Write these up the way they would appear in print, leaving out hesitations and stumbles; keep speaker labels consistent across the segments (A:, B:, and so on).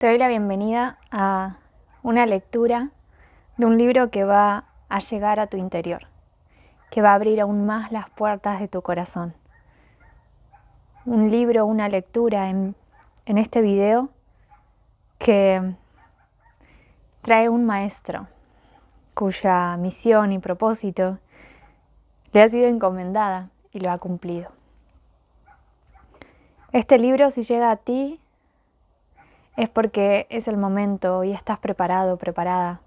A: Te doy la bienvenida a una lectura de un libro que va a llegar a tu interior, que va a abrir aún más las puertas de tu corazón. Un libro, una lectura en este video que trae un maestro cuya misión y propósito le ha sido encomendada y lo ha cumplido. Este libro, si llega a ti, es porque es el momento y estás preparado, preparada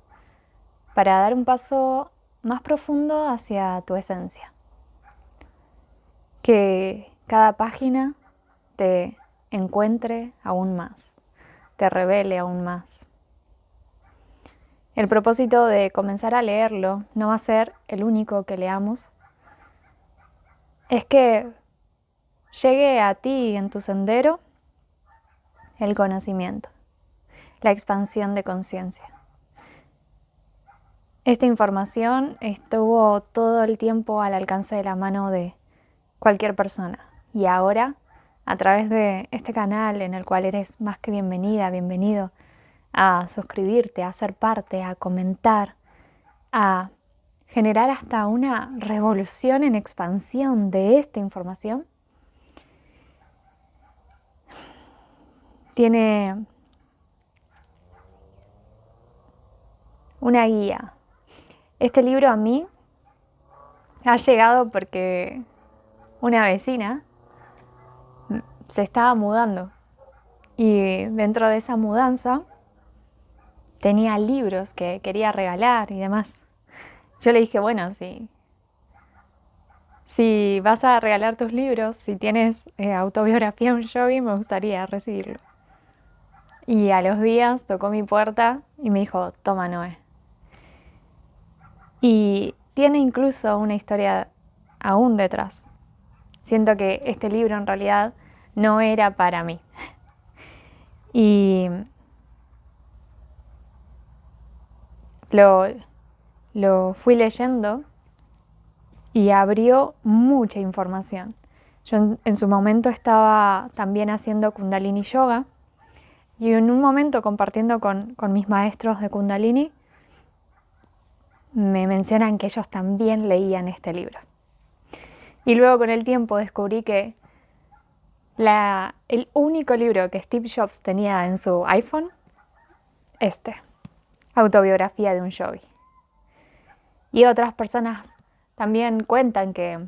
A: para dar un paso más profundo hacia tu esencia. Que cada página te encuentre aún más, te revele aún más. El propósito de comenzar a leerlo no va a ser el único que leamos, es que llegue a ti en tu sendero el conocimiento, la expansión de conciencia. Esta información estuvo todo el tiempo al alcance de la mano de cualquier persona y ahora, a través de este canal en el cual eres más que bienvenida, bienvenido a suscribirte, a ser parte, a comentar, a generar hasta una revolución en expansión de esta información, tiene una guía. Este libro a mí ha llegado porque una vecina se estaba mudando y dentro de esa mudanza tenía libros que quería regalar y demás. Yo le dije, bueno, si vas a regalar tus libros, si tienes autobiografía de un yogui, me gustaría recibirlo. Y a los días tocó mi puerta y me dijo, toma Noé. Y tiene incluso una historia aún detrás. Siento que este libro en realidad no era para mí. Y lo fui leyendo y abrió mucha información. Yo en su momento estaba también haciendo Kundalini Yoga y en un momento compartiendo con mis maestros de Kundalini me mencionan que ellos también leían este libro. Y luego con el tiempo descubrí que el único libro que Steve Jobs tenía en su iPhone, Autobiografía de un Yogi. Y otras personas también cuentan que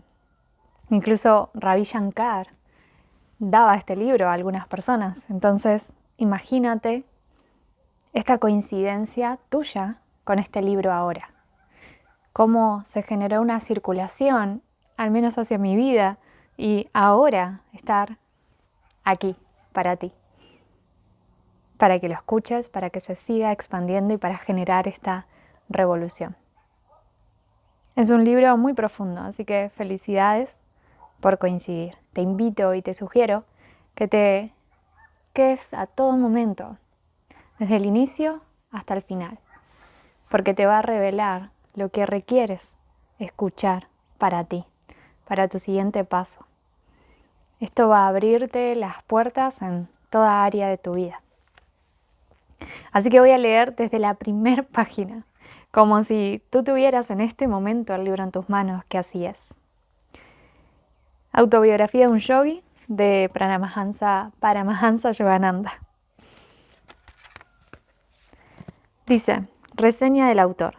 A: incluso Ravi Shankar daba este libro a algunas personas. Entonces, imagínate esta coincidencia tuya con este libro ahora. Cómo se generó una circulación, al menos hacia mi vida, y ahora estar aquí para ti. Para que lo escuches, para que se siga expandiendo y para generar esta revolución. Es un libro muy profundo, así que felicidades por coincidir. Te invito y te sugiero que te quedes a todo momento, desde el inicio hasta el final, porque te va a revelar lo que requieres escuchar para ti, para tu siguiente paso. Esto va a abrirte las puertas en toda área de tu vida. Así que voy a leer desde la primera página, como si tú tuvieras en este momento el libro en tus manos, que así es. Autobiografía de un Yogi de Paramahansa Yogananda. Dice, reseña del autor.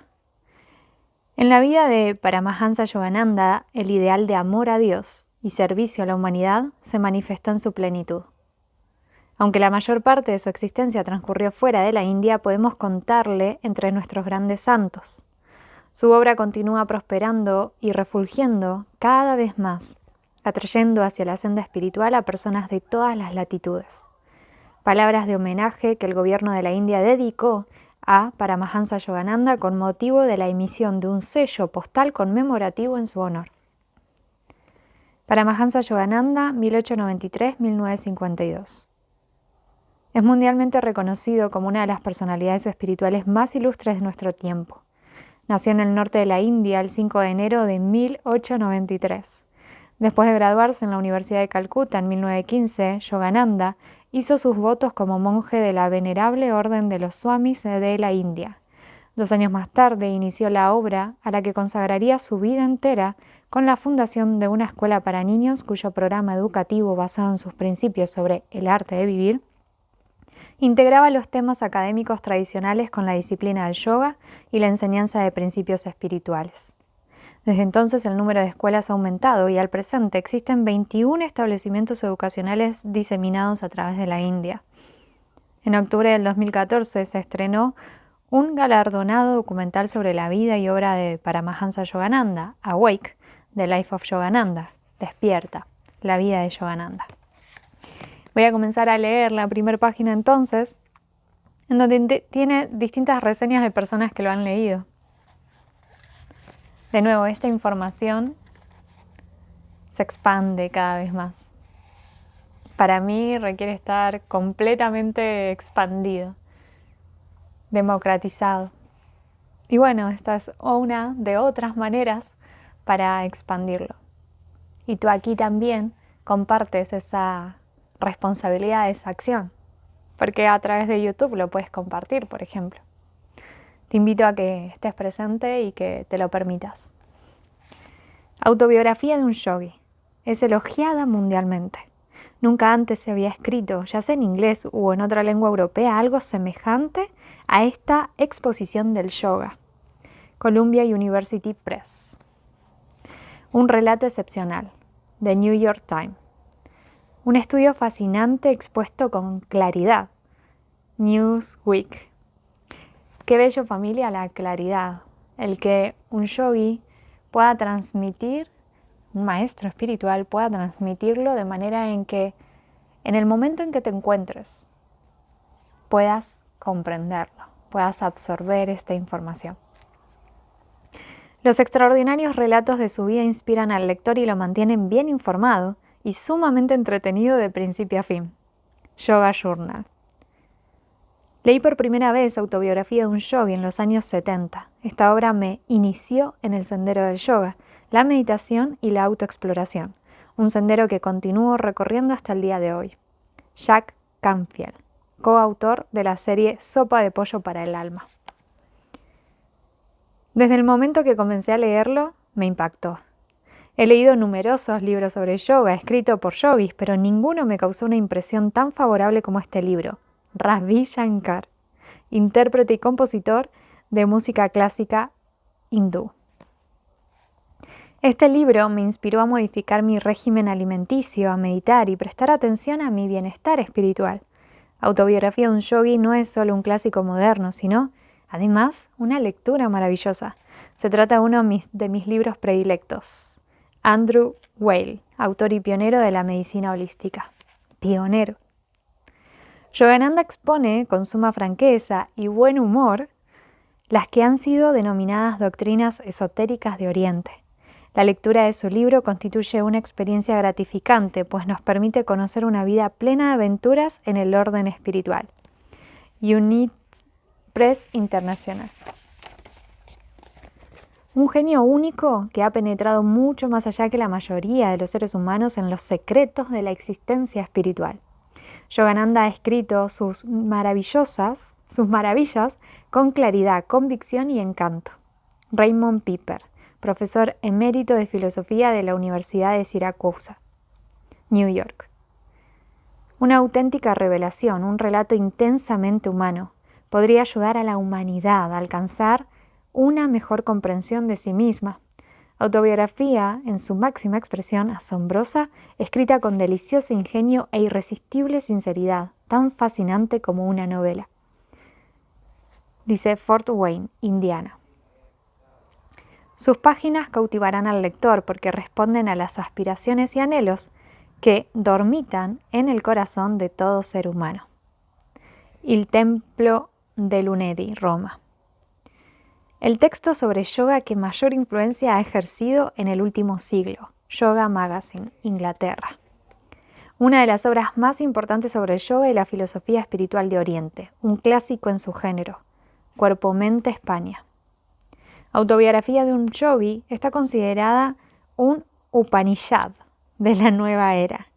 A: En la vida de Paramahansa Yogananda, el ideal de amor a Dios y servicio a la humanidad se manifestó en su plenitud. Aunque la mayor parte de su existencia transcurrió fuera de la India, podemos contarle entre nuestros grandes santos. Su obra continúa prosperando y refulgiendo cada vez más, atrayendo hacia la senda espiritual a personas de todas las latitudes. Palabras de homenaje que el gobierno de la India dedicó a Paramahansa Yogananda con motivo de la emisión de un sello postal conmemorativo en su honor. Paramahansa Yogananda, 1893-1952. Es mundialmente reconocido como una de las personalidades espirituales más ilustres de nuestro tiempo. Nació en el norte de la India el 5 de enero de 1893. Después de graduarse en la Universidad de Calcuta en 1915, Yogananda hizo sus votos como monje de la venerable orden de los Swamis de la India. 2 años más tarde inició la obra a la que consagraría su vida entera con la fundación de una escuela para niños cuyo programa educativo, basado en sus principios sobre el arte de vivir, integraba los temas académicos tradicionales con la disciplina del yoga y la enseñanza de principios espirituales. Desde entonces el número de escuelas ha aumentado y al presente existen 21 establecimientos educacionales diseminados a través de la India. En octubre del 2014 se estrenó un galardonado documental sobre la vida y obra de Paramahansa Yogananda, Awake, The Life of Yogananda, Despierta, la vida de Yogananda. Voy a comenzar a leer la primera página entonces, en donde tiene distintas reseñas de personas que lo han leído. De nuevo, esta información se expande cada vez más. Para mí requiere estar completamente expandido, democratizado. Y bueno, esta es una de otras maneras para expandirlo. Y tú aquí también compartes esa responsabilidad, esa acción, porque a través de YouTube lo puedes compartir, por ejemplo. Te invito a que estés presente y que te lo permitas. Autobiografía de un yogi. Es elogiada mundialmente. Nunca antes se había escrito, ya sea en inglés o en otra lengua europea, algo semejante a esta exposición del yoga. Columbia University Press. Un relato excepcional. The New York Times. Un estudio fascinante expuesto con claridad. Newsweek. Qué bello, familia, la claridad. El que un yogi pueda transmitir, un maestro espiritual pueda transmitirlo de manera en que en el momento en que te encuentres puedas comprenderlo, puedas absorber esta información. Los extraordinarios relatos de su vida inspiran al lector y lo mantienen bien informado y sumamente entretenido de principio a fin. Yoga Journal. Leí por primera vez Autobiografía de un yogi en los años 70. Esta obra me inició en el sendero del yoga, la meditación y la autoexploración, un sendero que continúo recorriendo hasta el día de hoy. Jack Canfield, coautor de la serie Sopa de pollo para el alma. Desde el momento que comencé a leerlo, me impactó. He leído numerosos libros sobre yoga escritos por yogis, pero ninguno me causó una impresión tan favorable como este libro. Ravi Shankar, intérprete y compositor de música clásica hindú. Este libro me inspiró a modificar mi régimen alimenticio, a meditar y prestar atención a mi bienestar espiritual. Autobiografía de un yogi no es solo un clásico moderno, sino, además, una lectura maravillosa. Se trata de uno de mis libros predilectos. Andrew Weil, autor y pionero de la medicina holística. Pionero. Yogananda expone con suma franqueza y buen humor las que han sido denominadas doctrinas esotéricas de Oriente. La lectura de su libro constituye una experiencia gratificante, pues nos permite conocer una vida plena de aventuras en el orden espiritual. Unit Press Internacional. Un genio único que ha penetrado mucho más allá que la mayoría de los seres humanos en los secretos de la existencia espiritual. Yogananda ha escrito sus maravillas con claridad, convicción y encanto. Raymond Piper, profesor emérito de filosofía de la Universidad de Siracusa, New York. Una auténtica revelación, un relato intensamente humano, podría ayudar a la humanidad a alcanzar una mejor comprensión de sí misma. Autobiografía, en su máxima expresión, asombrosa, escrita con delicioso ingenio e irresistible sinceridad, tan fascinante como una novela. Dice Fort Wayne, Indiana. Sus páginas cautivarán al lector porque responden a las aspiraciones y anhelos que dormitan en el corazón de todo ser humano. Il Templo de Lunedi, Roma. El texto sobre yoga que mayor influencia ha ejercido en el último siglo, Yoga Magazine, Inglaterra. Una de las obras más importantes sobre el yoga y la filosofía espiritual de Oriente, un clásico en su género, Cuerpo-Mente, España. Autobiografía de un yogi está considerada un Upanishad de la nueva era.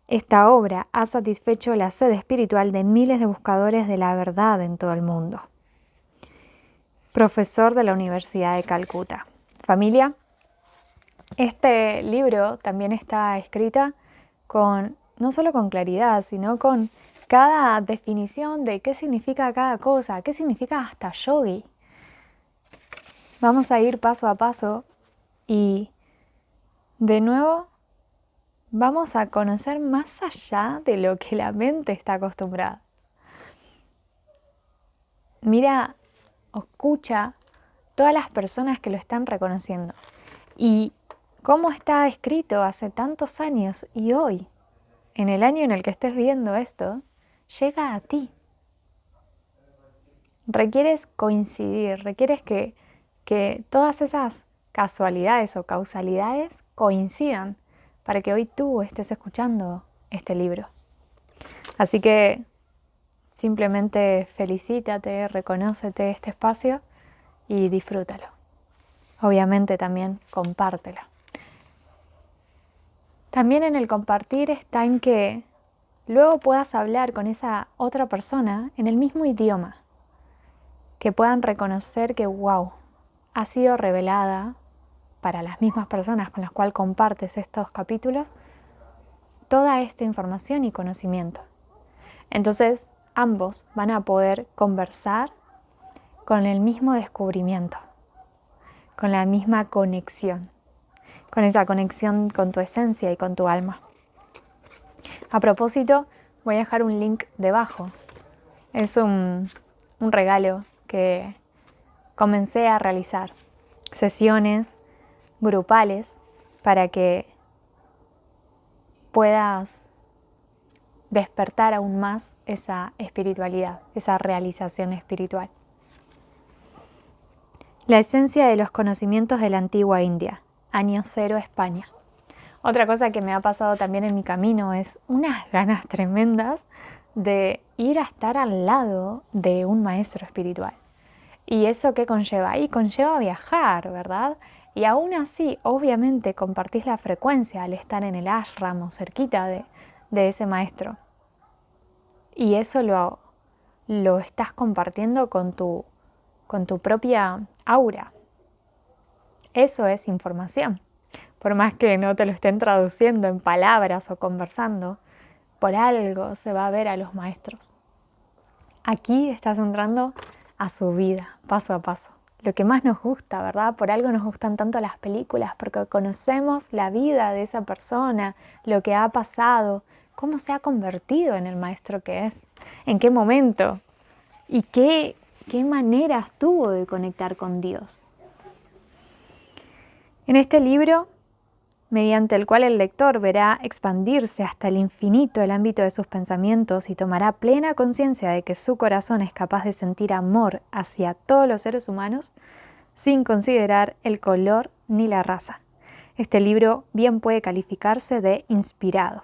A: Esta obra ha satisfecho la sed espiritual de miles de buscadores de la verdad en todo el mundo. Profesor de la Universidad de Calcuta. Familia, este libro también está escrita no solo con claridad, sino con cada definición de qué significa cada cosa, qué significa hasta yogi. Vamos a ir paso a paso y de nuevo vamos a conocer más allá de lo que la mente está acostumbrada. Mira, escucha todas las personas que lo están reconociendo y cómo está escrito hace tantos años y hoy, en el año en el que estés viendo esto, llega a ti. Requieres coincidir, requieres que todas esas casualidades o causalidades coincidan para que hoy tú estés escuchando este libro. Así que simplemente felicítate, reconócete este espacio y disfrútalo. Obviamente también compártelo. También en el compartir está en que luego puedas hablar con esa otra persona en el mismo idioma, que puedan reconocer que wow, ha sido revelada para las mismas personas con las cuales compartes estos capítulos toda esta información y conocimiento. Entonces ambos van a poder conversar con el mismo descubrimiento, con la misma conexión, con esa conexión con tu esencia y con tu alma. A propósito, voy a dejar un link debajo. Es un regalo que comencé a realizar, sesiones grupales para que puedas despertar aún más esa espiritualidad, esa realización espiritual. La esencia de los conocimientos de la antigua India, año 0 España. Otra cosa que me ha pasado también en mi camino es unas ganas tremendas de ir a estar al lado de un maestro espiritual. ¿Y eso qué conlleva? Y conlleva viajar, ¿verdad? Y aún así, obviamente, compartís la frecuencia al estar en el ashram o cerquita de ese maestro. Y eso lo estás compartiendo con tu propia aura. Eso es información. Por más que no te lo estén traduciendo en palabras o conversando, por algo se va a ver a los maestros. Aquí estás entrando a su vida, paso a paso. Lo que más nos gusta, ¿verdad? Por algo nos gustan tanto las películas, porque conocemos la vida de esa persona, lo que ha pasado, cómo se ha convertido en el maestro que es, en qué momento y qué maneras tuvo de conectar con Dios. En este libro, mediante el cual el lector verá expandirse hasta el infinito el ámbito de sus pensamientos y tomará plena conciencia de que su corazón es capaz de sentir amor hacia todos los seres humanos sin considerar el color ni la raza. Este libro bien puede calificarse de inspirado.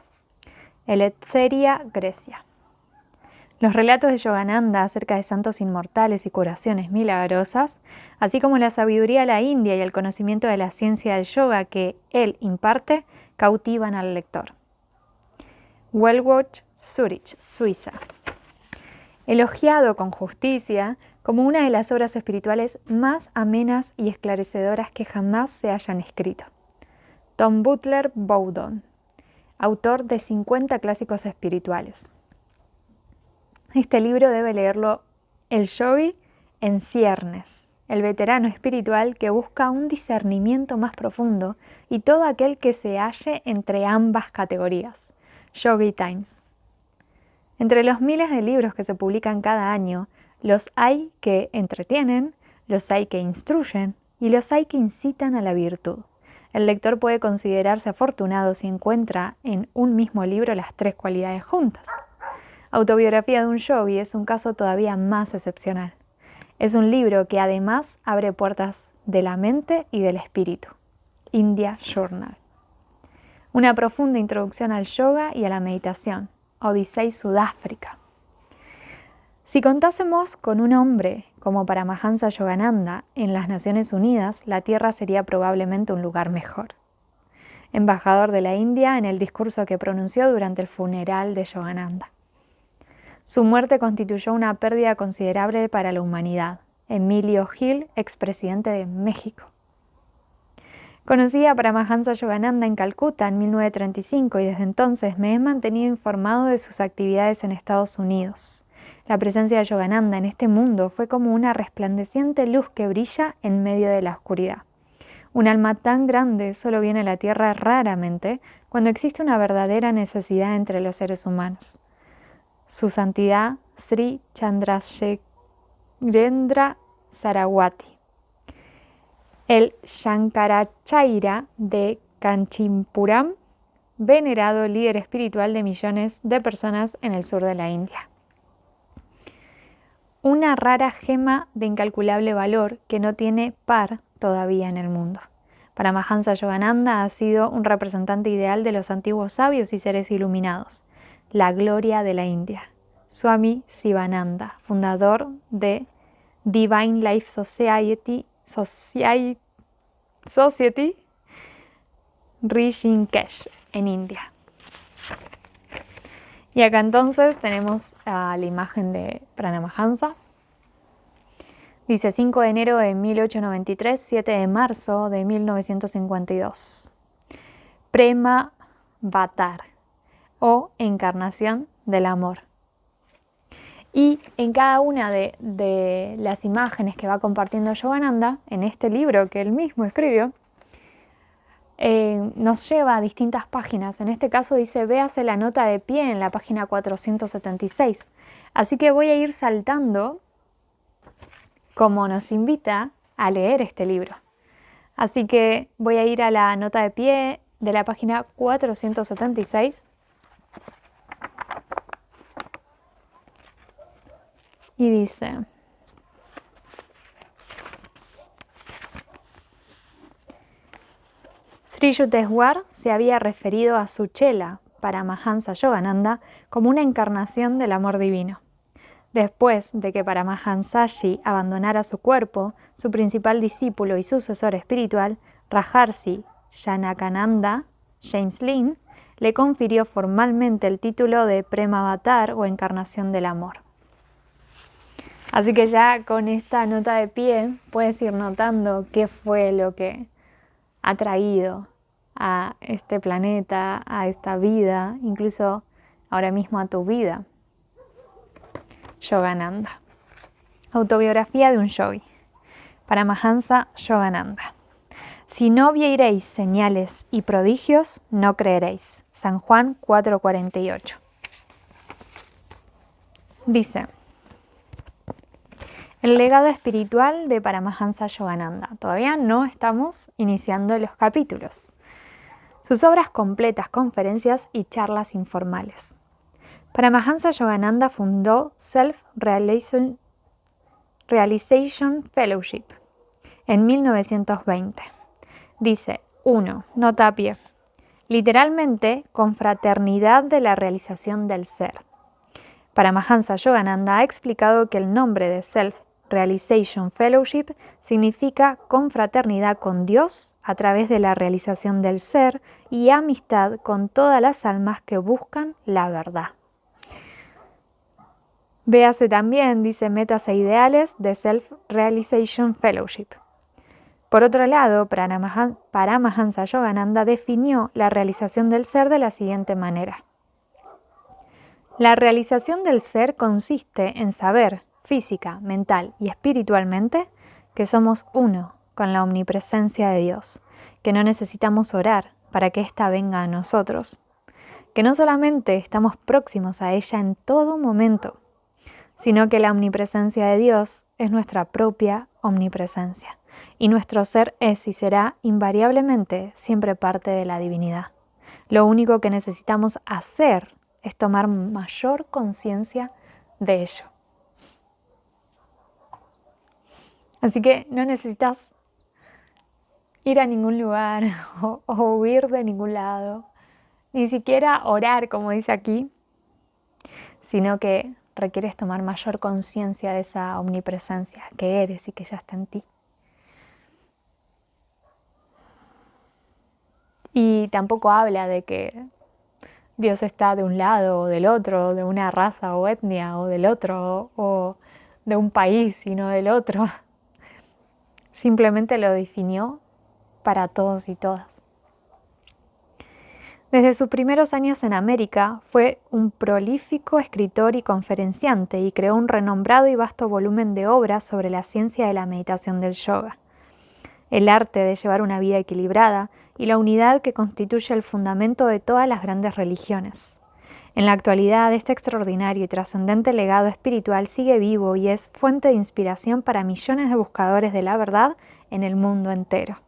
A: Eleftheria, Grecia. Los relatos de Yogananda acerca de santos inmortales y curaciones milagrosas, así como la sabiduría de la India y el conocimiento de la ciencia del yoga que él imparte, cautivan al lector. Wellwatch, Zurich, Suiza. Elogiado con justicia como una de las obras espirituales más amenas y esclarecedoras que jamás se hayan escrito. Tom Butler Bowdon, autor de 50 clásicos espirituales. Este libro debe leerlo el yogi en ciernes, el veterano espiritual que busca un discernimiento más profundo y todo aquel que se halle entre ambas categorías. Yogi Times. Entre los miles de libros que se publican cada año, los hay que entretienen, los hay que instruyen y los hay que incitan a la virtud. El lector puede considerarse afortunado si encuentra en un mismo libro las tres cualidades juntas. Autobiografía de un yogi es un caso todavía más excepcional. Es un libro que además abre puertas de la mente y del espíritu. India Journal. Una profunda introducción al yoga y a la meditación. Odyssey, Sudáfrica. Si contásemos con un hombre como Paramahansa Yogananda en las Naciones Unidas, la Tierra sería probablemente un lugar mejor. embajador de la India, en el discurso que pronunció durante el funeral de Yogananda. Su muerte constituyó una pérdida considerable para la humanidad. Emilio Gil, expresidente de México. Conocí a Paramahansa Yogananda en Calcuta en 1935 y desde entonces me he mantenido informado de sus actividades en Estados Unidos. La presencia de Yogananda en este mundo fue como una resplandeciente luz que brilla en medio de la oscuridad. Un alma tan grande solo viene a la tierra raramente cuando existe una verdadera necesidad entre los seres humanos. Su santidad Sri Chandrasekhara Sarawati, el Shankaracharya de Kanchipuram, venerado líder espiritual de millones de personas en el sur de la India. Una rara gema de incalculable valor que no tiene par todavía en el mundo. Paramahansa Yogananda ha sido un representante ideal de los antiguos sabios y seres iluminados, la gloria de la India. Swami Sivananda, fundador de Divine Life Society Rishikesh, en India. Y acá entonces tenemos la imagen de Paramahansa. Dice 5 de enero de 1893, 7 de marzo de 1952. Prema Avatar, o encarnación del amor. Y en cada una de las imágenes que va compartiendo Yogananda, en este libro que él mismo escribió, nos lleva a distintas páginas. En este caso dice, véase la nota de pie en la página 476. Así que voy a ir saltando como nos invita a leer este libro. Así que voy a ir a la nota de pie de la página 476. Y dice, Sri Yukteswar se había referido a su chela, Paramahansa Yogananda, como una encarnación del amor divino. Después de que Paramahansaji abandonara su cuerpo, su principal discípulo y sucesor espiritual, Rajarsi Janakananda James Lin, le confirió formalmente el título de Prema Avatar o encarnación del amor. Así que ya con esta nota de pie puedes ir notando qué fue lo que ha traído a este planeta, a esta vida, incluso ahora mismo a tu vida. Yogananda. Autobiografía de un yogi. Paramahansa Yogananda. Si no viereis señales y prodigios, no creeréis. San Juan 4:48. Dice, el legado espiritual de Paramahansa Yogananda. Todavía no estamos iniciando los capítulos. Sus obras completas, conferencias y charlas informales. Paramahansa Yogananda fundó Self-Realization Fellowship en 1920. Dice, 1. Nota a pie. Literalmente, confraternidad de la realización del ser. Paramahansa Yogananda ha explicado que el nombre de Self-Realization Fellowship significa confraternidad con Dios a través de la realización del ser y amistad con todas las almas que buscan la verdad. Véase también, dice, metas e ideales de Self-Realization Fellowship. Por otro lado, Paramahansa Yogananda definió la realización del ser de la siguiente manera. La realización del ser consiste en saber, física, mental y espiritualmente, que somos uno con la omnipresencia de Dios, que no necesitamos orar para que ésta venga a nosotros, que no solamente estamos próximos a ella en todo momento, sino que la omnipresencia de Dios es nuestra propia omnipresencia, y nuestro ser es y será invariablemente siempre parte de la divinidad. Lo único que necesitamos hacer es tomar mayor conciencia de ello. Así que no necesitas ir a ningún lugar o huir de ningún lado, ni siquiera orar, como dice aquí, sino que requieres tomar mayor conciencia de esa omnipresencia que eres y que ya está en ti. Y tampoco habla de que Dios está de un lado o del otro, de una raza o etnia o del otro, o de un país y no del otro. Simplemente lo definió para todos y todas. Desde sus primeros años en América, fue un prolífico escritor y conferenciante y creó un renombrado y vasto volumen de obras sobre la ciencia de la meditación del yoga, el arte de llevar una vida equilibrada y la unidad que constituye el fundamento de todas las grandes religiones. En la actualidad, este extraordinario y trascendente legado espiritual sigue vivo y es fuente de inspiración para millones de buscadores de la verdad en el mundo entero.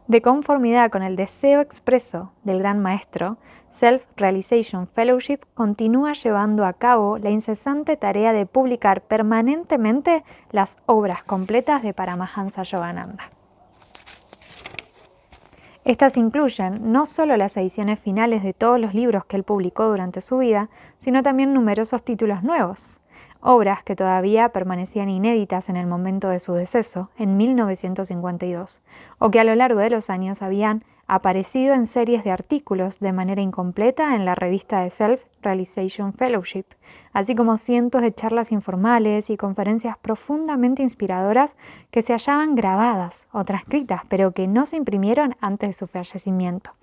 A: De conformidad con el deseo expreso del Gran Maestro, Self-Realization Fellowship continúa llevando a cabo la incesante tarea de publicar permanentemente las obras completas de Paramahansa Yogananda. Estas incluyen no solo las ediciones finales de todos los libros que él publicó durante su vida, sino también numerosos títulos nuevos, obras que todavía permanecían inéditas en el momento de su deceso, en 1952, o que a lo largo de los años habían aparecido en series de artículos de manera incompleta en la revista de Self-Realization Fellowship, así como cientos de charlas informales y conferencias profundamente inspiradoras que se hallaban grabadas o transcritas, pero que no se imprimieron antes de su fallecimiento.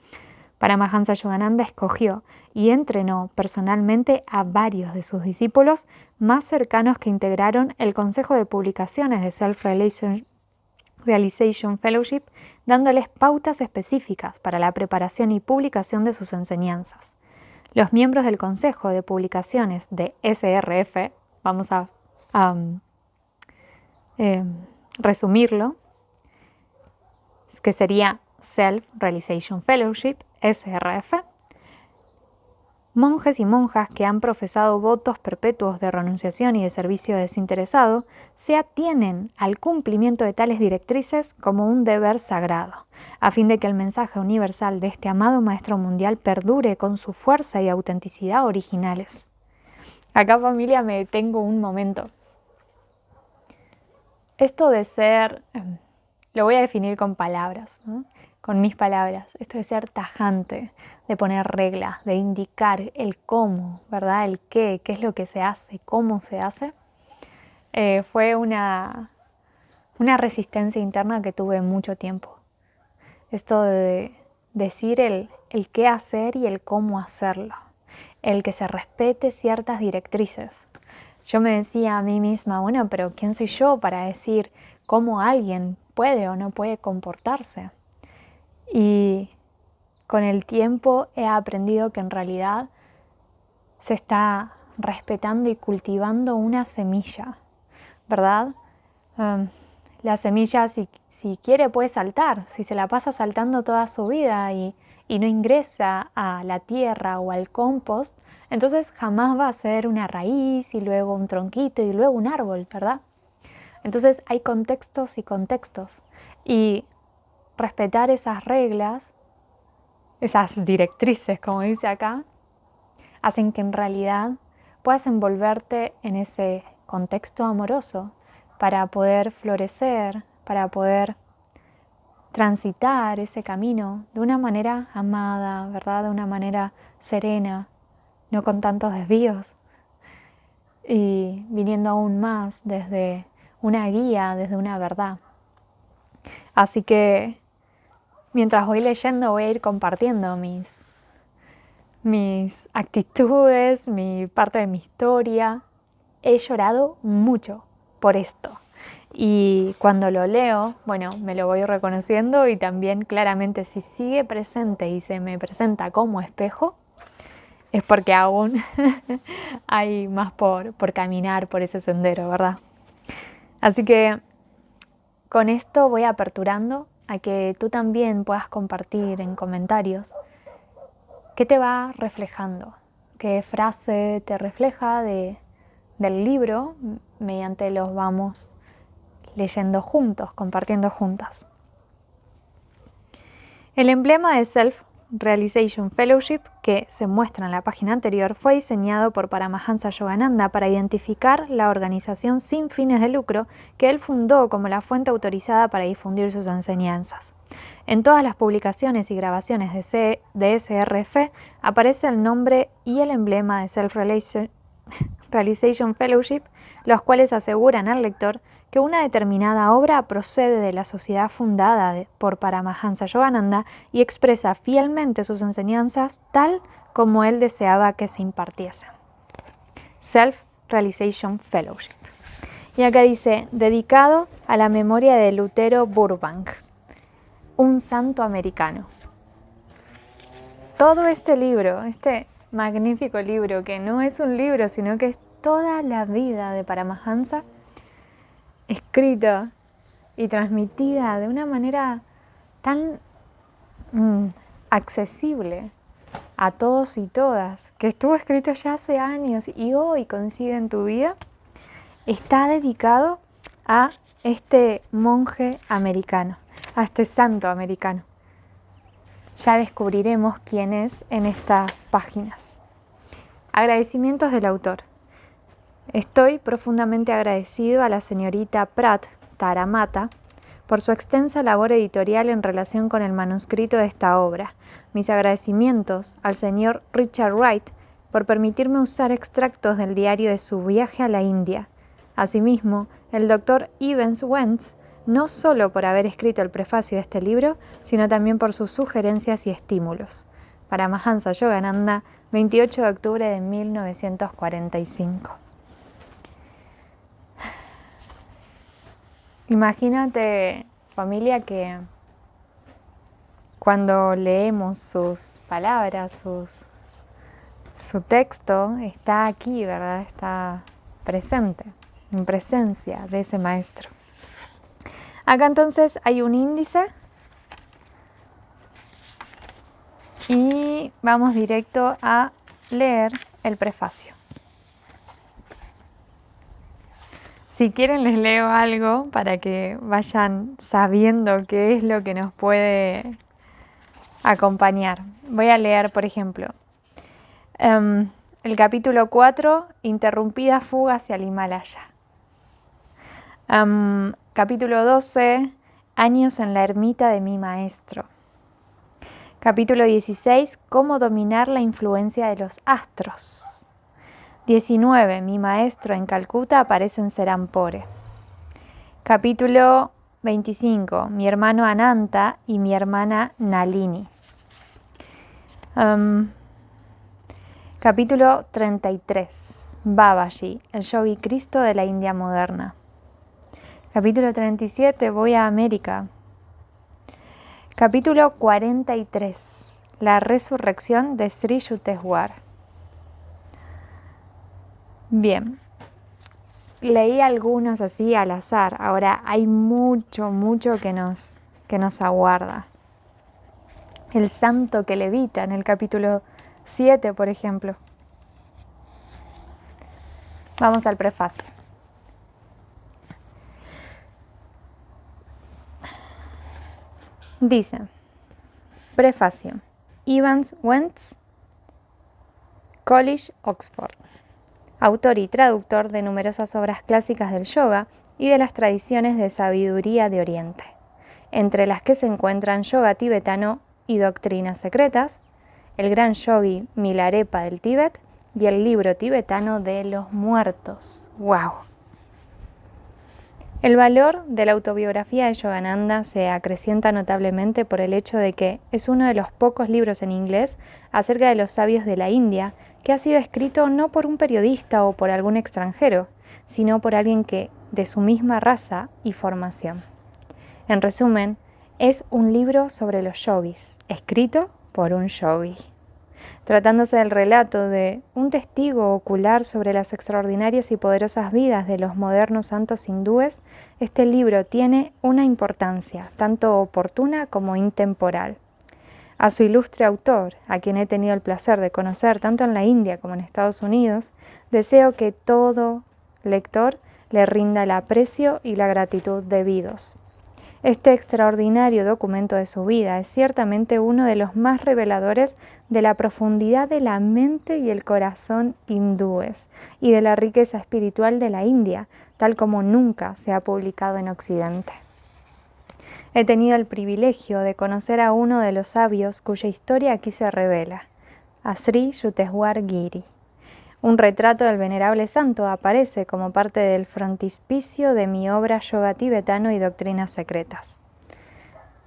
A: Paramahansa Yogananda escogió y entrenó personalmente a varios de sus discípulos más cercanos que integraron el Consejo de Publicaciones de Self-Realization Fellowship, dándoles pautas específicas para la preparación y publicación de sus enseñanzas. Los miembros del Consejo de Publicaciones de SRF, vamos a resumirlo, que sería Self-Realization Fellowship, SRF, monjes y monjas que han profesado votos perpetuos de renunciación y de servicio desinteresado se atienen al cumplimiento de tales directrices como un deber sagrado, a fin de que el mensaje universal de este amado Maestro Mundial perdure con su fuerza y autenticidad originales. Acá, familia, me detengo un momento. Esto de ser, lo voy a definir con palabras, ¿no? Con mis palabras, esto de ser tajante, de poner reglas, de indicar el cómo, ¿verdad? El qué es lo que se hace, cómo se hace, fue una resistencia interna que tuve mucho tiempo. Esto de decir el qué hacer y el cómo hacerlo, el que se respete ciertas directrices. Yo me decía a mí misma, bueno, pero ¿quién soy yo para decir cómo alguien puede o no puede comportarse? Y con el tiempo he aprendido que en realidad se está respetando y cultivando una semilla, ¿verdad? La semilla, si quiere, puede saltar. Si se la pasa saltando toda su vida y no ingresa a la tierra o al compost, entonces jamás va a ser una raíz y luego un tronquito y luego un árbol, ¿verdad? Entonces hay contextos y contextos. Y respetar esas reglas, esas directrices, como dice acá, hacen que en realidad puedas envolverte en ese contexto amoroso para poder florecer, para poder transitar ese camino de una manera amada, ¿verdad? De una manera serena, no con tantos desvíos, y viniendo aún más desde una guía, desde una verdad. Así que mientras voy leyendo voy a ir compartiendo mis actitudes, mi parte de mi historia. He llorado mucho por esto. Y cuando lo leo, bueno, me lo voy reconociendo y también claramente si sigue presente y se me presenta como espejo, es porque aún hay más por caminar por ese sendero, ¿verdad? Así que con esto voy aperturando a que tú también puedas compartir en comentarios qué te va reflejando, qué frase te refleja del libro, mediante los vamos leyendo juntos, compartiendo juntas. El emblema de Self-Realization Fellowship, que se muestra en la página anterior, fue diseñado por Paramahansa Yogananda para identificar la organización sin fines de lucro que él fundó como la fuente autorizada para difundir sus enseñanzas. En todas las publicaciones y grabaciones de SRF aparece el nombre y el emblema de Self-Realization Fellowship, los cuales aseguran al lector que una determinada obra procede de la sociedad fundada por Paramahansa Yogananda y expresa fielmente sus enseñanzas tal como él deseaba que se impartiesen. Self-Realization Fellowship. Y acá dice, dedicado a la memoria de Lutero Burbank, un santo americano. Todo este libro, este magnífico libro, que no es un libro, sino que es toda la vida de Paramahansa, escrita y transmitida de una manera tan accesible a todos y todas, que estuvo escrito ya hace años y hoy coincide en tu vida, está dedicado a este monje americano, a este santo americano. Ya descubriremos quién es en estas páginas. Agradecimientos del autor. Estoy profundamente agradecido a la señorita Pratt Taramata por su extensa labor editorial en relación con el manuscrito de esta obra. Mis agradecimientos al señor Richard Wright por permitirme usar extractos del diario de su viaje a la India. Asimismo, el Dr. Evans Wentz, no solo por haber escrito el prefacio de este libro, sino también por sus sugerencias y estímulos. Paramahansa Yogananda, 28 de octubre de 1945. Imagínate, familia, que cuando leemos sus palabras, su texto, está aquí, ¿verdad? Está presente, en presencia de ese maestro. Acá entonces hay un índice y vamos directo a leer el prefacio. Si quieren les leo algo para que vayan sabiendo qué es lo que nos puede acompañar. Voy a leer, por ejemplo, el capítulo 4, Interrumpida fuga hacia el Himalaya. Capítulo 12, Años en la ermita de mi maestro. Capítulo 16, Cómo dominar la influencia de los astros. 19, Mi maestro en Calcuta aparece en Serampore. Capítulo 25, Mi hermano Ananta y mi hermana Nalini. Capítulo 33, Babaji, el yogi Cristo de la India moderna. Capítulo 37, Voy a América. Capítulo 43, La resurrección de Sri Yukteswar. Bien, leí algunos así al azar. Ahora hay mucho que nos aguarda. El santo que levita en el capítulo 7, por ejemplo. Vamos al prefacio. Dice, prefacio, Evans Wentz, College, Oxford. Autor y traductor de numerosas obras clásicas del yoga y de las tradiciones de sabiduría de Oriente, entre las que se encuentran yoga tibetano y doctrinas secretas, el gran yogi Milarepa del Tíbet y el libro tibetano de los muertos. ¡Wow! El valor de la autobiografía de Yogananda se acrecienta notablemente por el hecho de que es uno de los pocos libros en inglés acerca de los sabios de la India que ha sido escrito no por un periodista o por algún extranjero, sino por alguien que de su misma raza y formación. En resumen, es un libro sobre los yogis, escrito por un yogi. Tratándose del relato de un testigo ocular sobre las extraordinarias y poderosas vidas de los modernos santos hindúes, este libro tiene una importancia tanto oportuna como intemporal. A su ilustre autor, a quien he tenido el placer de conocer tanto en la India como en Estados Unidos, deseo que todo lector le rinda el aprecio y la gratitud debidos. Este extraordinario documento de su vida es ciertamente uno de los más reveladores de la profundidad de la mente y el corazón hindúes y de la riqueza espiritual de la India, tal como nunca se ha publicado en Occidente. He tenido el privilegio de conocer a uno de los sabios cuya historia aquí se revela, a Sri Yukteswar Giri. Un retrato del venerable santo aparece como parte del frontispicio de mi obra Yoga tibetano y doctrinas secretas.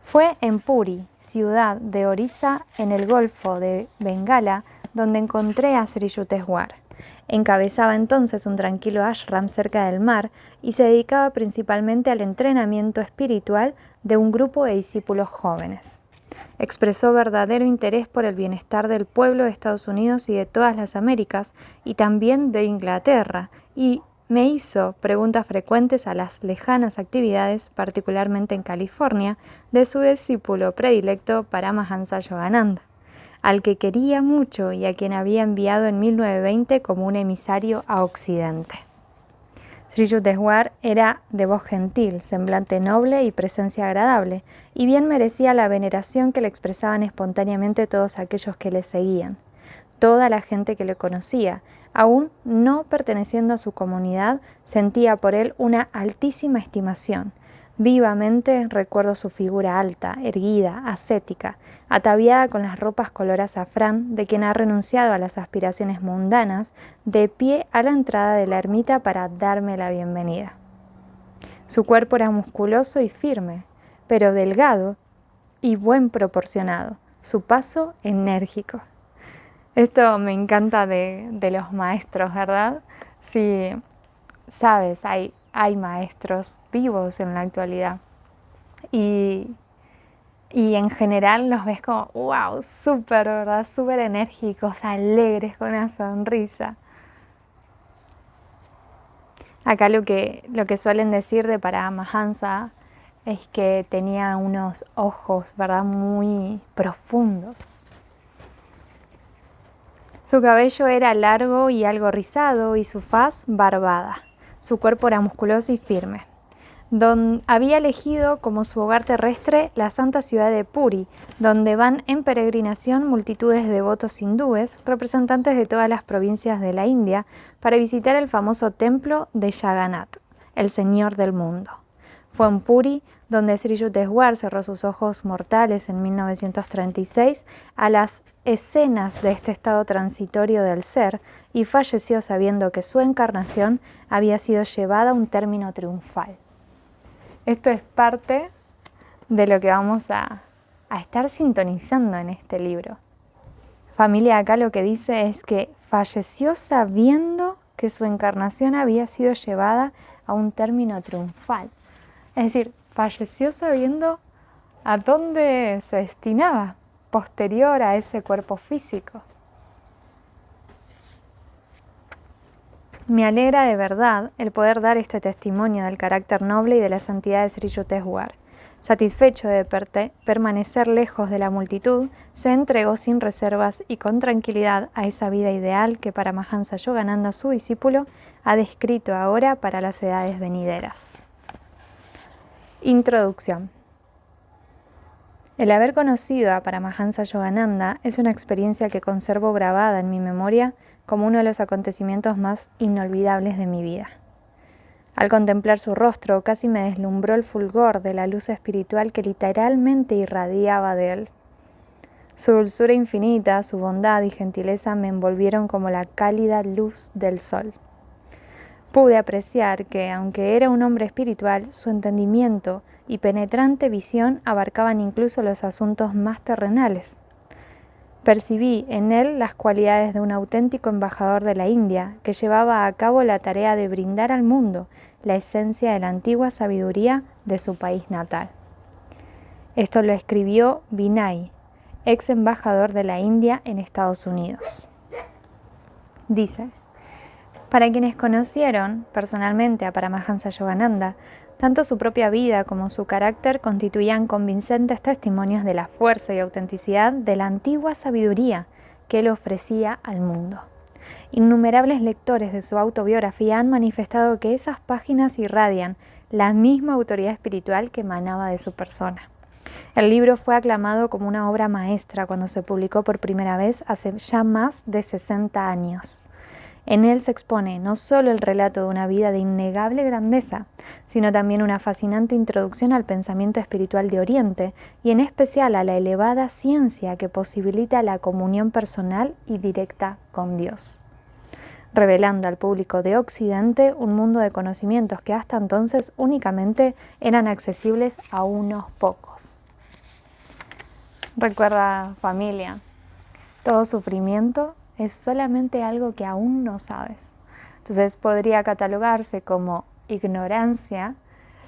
A: Fue en Puri, ciudad de Orissa, en el Golfo de Bengala, donde encontré a Sri Yukteswar. Encabezaba entonces un tranquilo ashram cerca del mar y se dedicaba principalmente al entrenamiento espiritual de un grupo de discípulos jóvenes. Expresó verdadero interés por el bienestar del pueblo de Estados Unidos y de todas las Américas, y también de Inglaterra, y me hizo preguntas frecuentes a las lejanas actividades, particularmente en California, de su discípulo predilecto Paramahansa Yogananda, al que quería mucho y a quien había enviado en 1920 como un emisario a Occidente. Sri Yukteswar era de voz gentil, semblante noble y presencia agradable, y bien merecía la veneración que le expresaban espontáneamente todos aquellos que le seguían. Toda la gente que le conocía, aún no perteneciendo a su comunidad, sentía por él una altísima estimación. Vivamente recuerdo su figura alta, erguida, ascética, ataviada con las ropas color azafrán de quien ha renunciado a las aspiraciones mundanas, de pie a la entrada de la ermita para darme la bienvenida. Su cuerpo era musculoso y firme, pero delgado y buen proporcionado, su paso enérgico. Esto me encanta de los maestros, ¿verdad? Sí, sabes, hay maestros vivos en la actualidad y en general los ves como, wow, súper, ¿verdad? Súper enérgicos, alegres, con una sonrisa. Acá lo que suelen decir de Paramahansa es que tenía unos ojos, ¿verdad? Muy profundos. Su cabello era largo y algo rizado y su faz barbada. Su cuerpo era musculoso y firme. Había elegido como su hogar terrestre la santa ciudad de Puri, donde van en peregrinación multitudes de devotos hindúes, representantes de todas las provincias de la India, para visitar el famoso templo de Jagannath, el Señor del mundo. Fue en Puri donde Sri Yukteswar cerró sus ojos mortales en 1936 a las escenas de este estado transitorio del ser y falleció sabiendo que su encarnación había sido llevada a un término triunfal. Esto es parte de lo que vamos a estar sintonizando en este libro. Familia, acá lo que dice es que falleció sabiendo que su encarnación había sido llevada a un término triunfal. Es decir, falleció sabiendo a dónde se destinaba posterior a ese cuerpo físico. Me alegra de verdad el poder dar este testimonio del carácter noble y de la santidad de Sri Yukteswar. Satisfecho de permanecer lejos de la multitud, se entregó sin reservas y con tranquilidad a esa vida ideal que Paramahansa Yogananda, su discípulo, ha descrito ahora para las edades venideras. Introducción. El haber conocido a Paramahansa Yogananda es una experiencia que conservo grabada en mi memoria como uno de los acontecimientos más inolvidables de mi vida. Al contemplar su rostro, casi me deslumbró el fulgor de la luz espiritual que literalmente irradiaba de él. Su dulzura infinita, su bondad y gentileza me envolvieron como la cálida luz del sol. Pude apreciar que, aunque era un hombre espiritual, su entendimiento y penetrante visión abarcaban incluso los asuntos más terrenales. Percibí en él las cualidades de un auténtico embajador de la India que llevaba a cabo la tarea de brindar al mundo la esencia de la antigua sabiduría de su país natal. Esto lo escribió Vinay, ex embajador de la India en Estados Unidos. Dice: para quienes conocieron personalmente a Paramahansa Yogananda, tanto su propia vida como su carácter constituían convincentes testimonios de la fuerza y autenticidad de la antigua sabiduría que él ofrecía al mundo. Innumerables lectores de su autobiografía han manifestado que esas páginas irradian la misma autoridad espiritual que emanaba de su persona. El libro fue aclamado como una obra maestra cuando se publicó por primera vez hace ya más de 60 años. En él se expone no solo el relato de una vida de innegable grandeza, sino también una fascinante introducción al pensamiento espiritual de Oriente y en especial a la elevada ciencia que posibilita la comunión personal y directa con Dios, revelando al público de Occidente un mundo de conocimientos que hasta entonces únicamente eran accesibles a unos pocos. Recuerda, familia, todo sufrimiento es solamente algo que aún no sabes. Entonces podría catalogarse como ignorancia,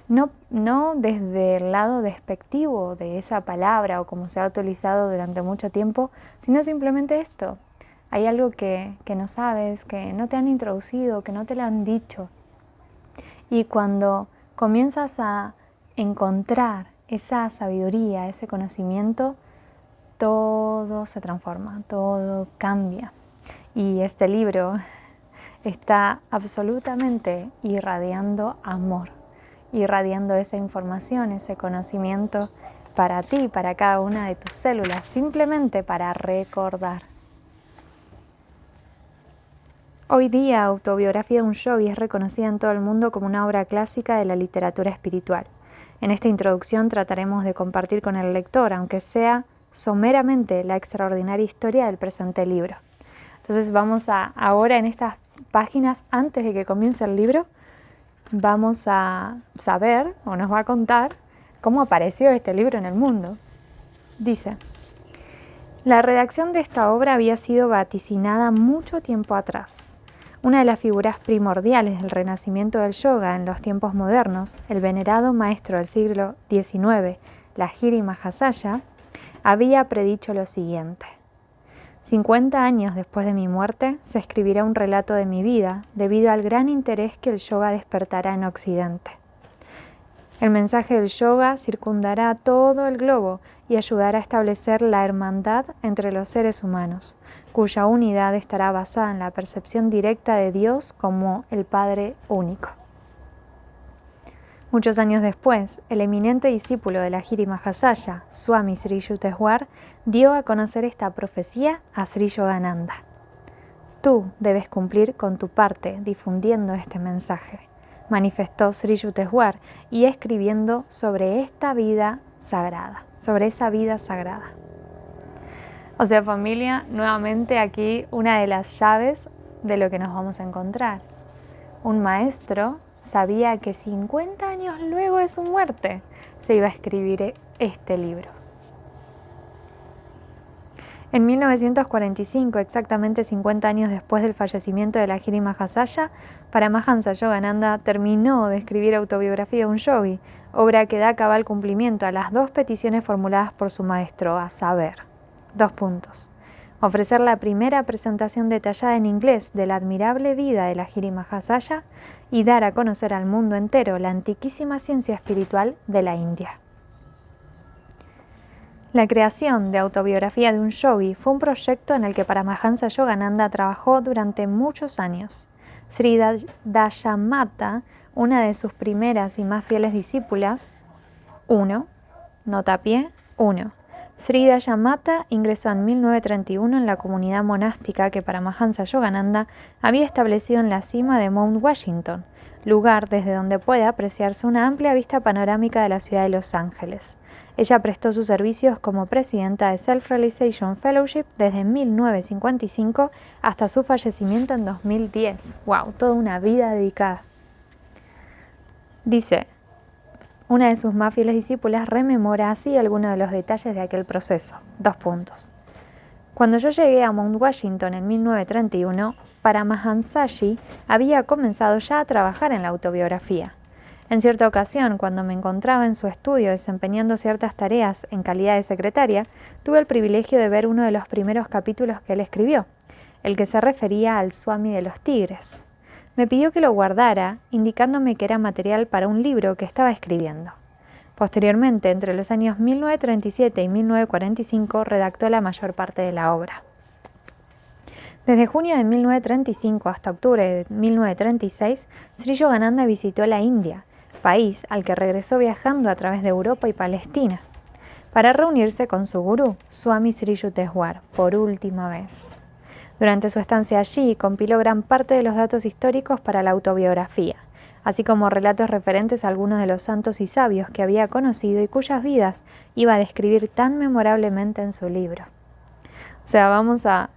A: no desde el lado despectivo de esa palabra o como se ha utilizado durante mucho tiempo, sino simplemente esto. Hay algo que no sabes, que no te han introducido, que no te lo han dicho. Y cuando comienzas a encontrar esa sabiduría, ese conocimiento, todo se transforma, todo cambia. Y este libro está absolutamente irradiando amor, irradiando esa información, ese conocimiento para ti, para cada una de tus células, simplemente para recordar. Hoy día, Autobiografía de un Yogi es reconocida en todo el mundo como una obra clásica de la literatura espiritual. En esta introducción trataremos de compartir con el lector, aunque sea someramente, la extraordinaria historia del presente libro. Entonces vamos ahora en estas páginas, antes de que comience el libro, vamos a saber, o nos va a contar, cómo apareció este libro en el mundo. Dice: la redacción de esta obra había sido vaticinada mucho tiempo atrás. Una de las figuras primordiales del renacimiento del yoga en los tiempos modernos, el venerado maestro del siglo XIX, Lahiri Mahasaya, había predicho lo siguiente: 50 años después de mi muerte se escribirá un relato de mi vida debido al gran interés que el yoga despertará en Occidente. El mensaje del yoga circundará todo el globo y ayudará a establecer la hermandad entre los seres humanos, cuya unidad estará basada en la percepción directa de Dios como el Padre único. Muchos años después, el eminente discípulo de Lahiri Mahasaya, Swami Sri Yukteswar, dio a conocer esta profecía a Sri Yogananda. Tú debes cumplir con tu parte difundiendo este mensaje, manifestó Sri Yukteswar y escribiendo sobre esta vida sagrada, sobre esa vida sagrada. O sea, familia, nuevamente aquí una de las llaves de lo que nos vamos a encontrar. Un maestro sabía que 50 años luego de su muerte se iba a escribir este libro. En 1945, exactamente 50 años después del fallecimiento de Lahiri Mahasaya, Paramahansa Yogananda terminó de escribir Autobiografía de un Yogi, obra que da cabal cumplimiento a las dos peticiones formuladas por su maestro, a saber, 2 puntos. Ofrecer la primera presentación detallada en inglés de la admirable vida de Lahiri Mahasaya y dar a conocer al mundo entero la antiquísima ciencia espiritual de la India. La creación de Autobiografía de un Yogi fue un proyecto en el que Paramahansa Yogananda trabajó durante muchos años. Sri Dayamata, una de sus primeras y más fieles discípulas, 1, nota a pie, 1. Sri Dayamata ingresó en 1931 en la comunidad monástica que Paramahansa Yogananda había establecido en la cima de Mount Washington, lugar desde donde puede apreciarse una amplia vista panorámica de la ciudad de Los Ángeles. Ella prestó sus servicios como presidenta de Self-Realization Fellowship desde 1955 hasta su fallecimiento en 2010. ¡Wow! Toda una vida dedicada. Dice: una de sus más fieles discípulas rememora así algunos de los detalles de aquel proceso. 2 puntos. Cuando yo llegué a Mount Washington en 1931, Paramahansaji había comenzado ya a trabajar en la autobiografía. En cierta ocasión, cuando me encontraba en su estudio desempeñando ciertas tareas en calidad de secretaria, tuve el privilegio de ver uno de los primeros capítulos que él escribió, el que se refería al Swami de los Tigres. Me pidió que lo guardara, indicándome que era material para un libro que estaba escribiendo. Posteriormente, entre los años 1937 y 1945, redactó la mayor parte de la obra. Desde junio de 1935 hasta octubre de 1936, Sri Yogananda visitó la India, país al que regresó viajando a través de Europa y Palestina, para reunirse con su gurú, Swami Sri Yukteswar, por última vez. Durante su estancia allí, compiló gran parte de los datos históricos para la autobiografía, así como relatos referentes a algunos de los santos y sabios que había conocido y cuyas vidas iba a describir tan memorablemente en su libro. O sea, vamos a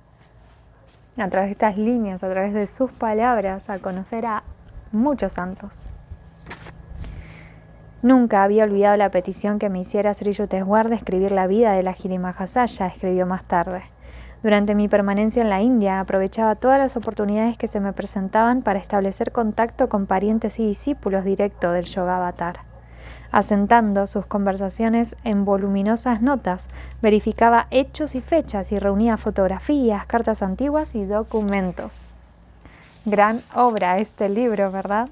A: través de estas líneas, a través de sus palabras, a conocer a muchos santos. Nunca había olvidado la petición que me hiciera Sri Yukteswar de escribir la vida de la Mahasaya, escribió más tarde. Durante mi permanencia en la India, aprovechaba todas las oportunidades que se me presentaban para establecer contacto con parientes y discípulos directos del Yogavatar. Asentando sus conversaciones en voluminosas notas, verificaba hechos y fechas y reunía fotografías, cartas antiguas y documentos. Gran obra este libro, ¿verdad?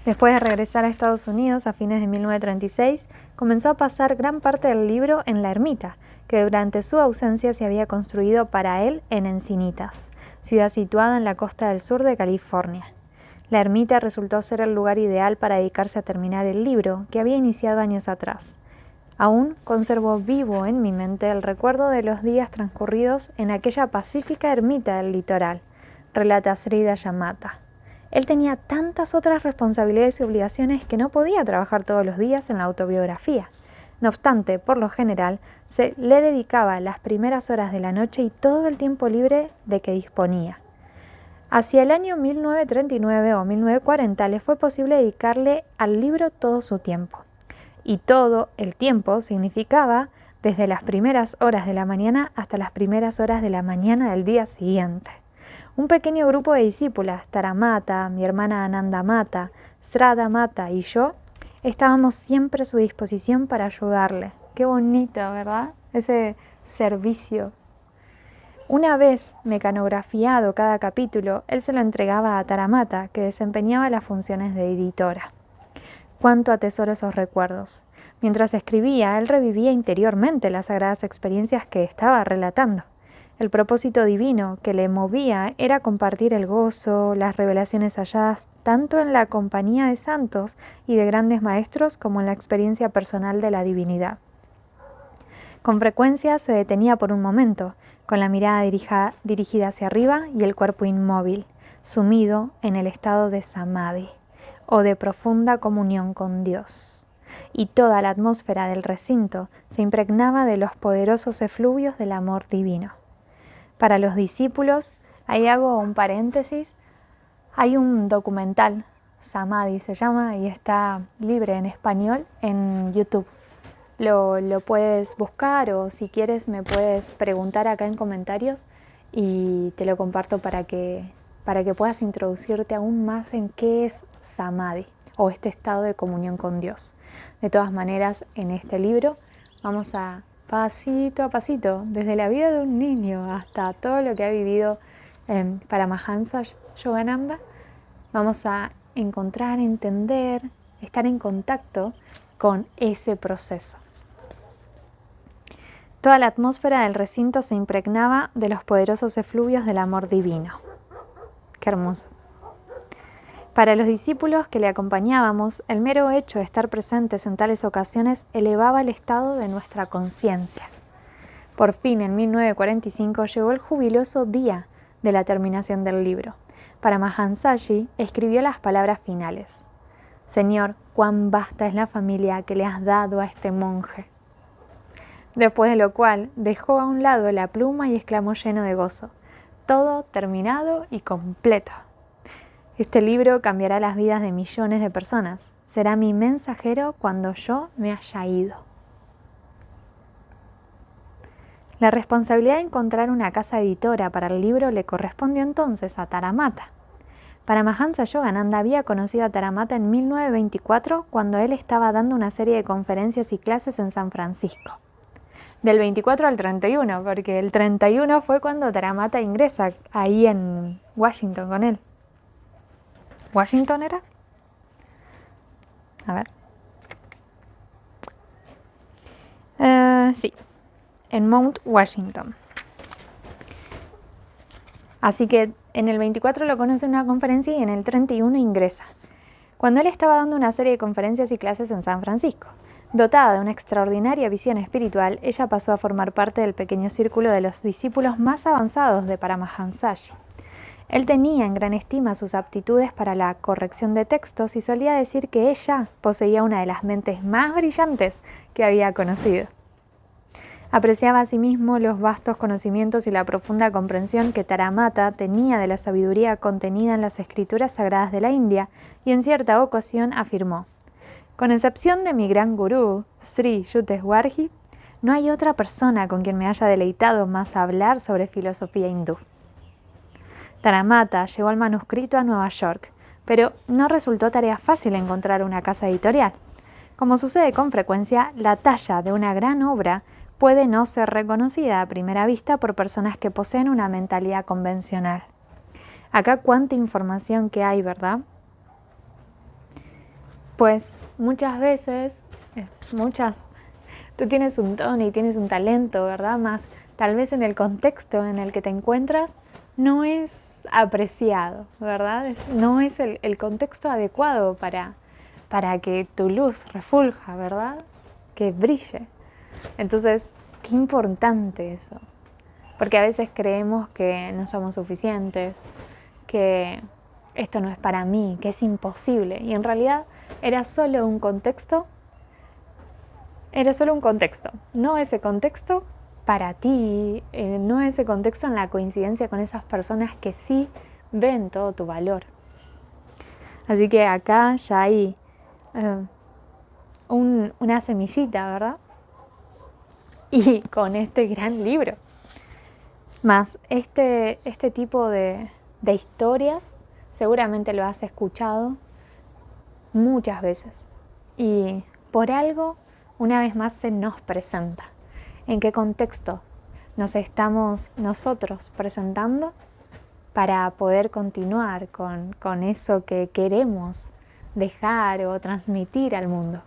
A: Después de regresar a Estados Unidos a fines de 1936, comenzó a pasar gran parte del libro en la ermita, que durante su ausencia se había construido para él en Encinitas, ciudad situada en la costa del sur de California. La ermita resultó ser el lugar ideal para dedicarse a terminar el libro que había iniciado años atrás. Aún conservo vivo en mi mente el recuerdo de los días transcurridos en aquella pacífica ermita del litoral, relata Sri Dayamata. Él tenía tantas otras responsabilidades y obligaciones que no podía trabajar todos los días en la autobiografía. No obstante, por lo general, se le dedicaba las primeras horas de la noche y todo el tiempo libre de que disponía. Hacia el año 1939 o 1940 le fue posible dedicarle al libro todo su tiempo. Y todo el tiempo significaba desde las primeras horas de la mañana hasta las primeras horas de la mañana del día siguiente. Un pequeño grupo de discípulas, Taramata, mi hermana Ananda Mata, Srada Mata y yo, estábamos siempre a su disposición para ayudarle. Qué bonito, ¿verdad? Ese servicio. Una vez mecanografiado cada capítulo, él se lo entregaba a Taramata, que desempeñaba las funciones de editora. Cuánto atesoro esos recuerdos. Mientras escribía, él revivía interiormente las sagradas experiencias que estaba relatando. El propósito divino que le movía era compartir el gozo, las revelaciones halladas tanto en la compañía de santos y de grandes maestros como en la experiencia personal de la divinidad. Con frecuencia se detenía por un momento, con la mirada dirigida hacia arriba y el cuerpo inmóvil, sumido en el estado de samadhi, o de profunda comunión con Dios. Y toda la atmósfera del recinto se impregnaba de los poderosos efluvios del amor divino. Para los discípulos, ahí hago un paréntesis, hay un documental, Samadhi se llama, y está libre en español en YouTube. Lo puedes buscar o si quieres me puedes preguntar acá en comentarios y te lo comparto para que puedas introducirte aún más en qué es Samadhi o este estado de comunión con Dios. De todas maneras, en este libro vamos a pasito, desde la vida de un niño hasta todo lo que ha vivido Paramahansa Yogananda, vamos a encontrar, entender, estar en contacto con ese proceso. Toda la atmósfera del recinto se impregnaba de los poderosos efluvios del amor divino. Qué hermoso. Para los discípulos que le acompañábamos, el mero hecho de estar presentes en tales ocasiones elevaba el estado de nuestra conciencia. Por fin, en 1945, llegó el jubiloso día de la terminación del libro. Paramahansaji escribió las palabras finales. Señor, cuán vasta es la familia que le has dado a este monje. Después de lo cual, dejó a un lado la pluma y exclamó lleno de gozo. Todo terminado y completo. Este libro cambiará las vidas de millones de personas. Será mi mensajero cuando yo me haya ido. La responsabilidad de encontrar una casa editora para el libro le correspondió entonces a Taramata. Paramahansa Yogananda había conocido a Taramata en 1924 cuando él estaba dando una serie de conferencias y clases en San Francisco. Del 24 al 31, porque el 31 fue cuando Taramata ingresa ahí en Washington con él. ¿Washington era? A ver. Sí, en Mount Washington. Así que en el 24 lo conoce en una conferencia y en el 31 ingresa, cuando él estaba dando una serie de conferencias y clases en San Francisco. Dotada de una extraordinaria visión espiritual, ella pasó a formar parte del pequeño círculo de los discípulos más avanzados de Paramahansaji. Él tenía en gran estima sus aptitudes para la corrección de textos y solía decir que ella poseía una de las mentes más brillantes que había conocido. Apreciaba asimismo los vastos conocimientos y la profunda comprensión que Taramata tenía de la sabiduría contenida en las escrituras sagradas de la India y en cierta ocasión afirmó: con excepción de mi gran gurú, Sri Yukteswarji, no hay otra persona con quien me haya deleitado más hablar sobre filosofía hindú. Taramata llevó el manuscrito a Nueva York, pero no resultó tarea fácil encontrar una casa editorial. Como sucede con frecuencia, la talla de una gran obra puede no ser reconocida a primera vista por personas que poseen una mentalidad convencional. Acá cuánta información que hay, ¿verdad? Pues muchas veces, tú tienes un don y tienes un talento, ¿verdad? Más tal vez en el contexto en el que te encuentras no es apreciado, ¿verdad? No es el contexto adecuado para que tu luz refulja, ¿verdad? Que brille. Entonces, qué importante eso, porque a veces creemos que no somos suficientes, que esto no es para mí, que es imposible, y en realidad era solo un contexto, no ese contexto para ti, no ese contexto en la coincidencia con esas personas que sí ven todo tu valor. Así que acá ya hay una semillita, ¿verdad? Y con este gran libro. Más este tipo de historias seguramente lo has escuchado muchas veces. Y por algo, una vez más, se nos presenta. ¿En qué contexto nos estamos nosotros presentando para poder continuar con eso que queremos dejar o transmitir al mundo?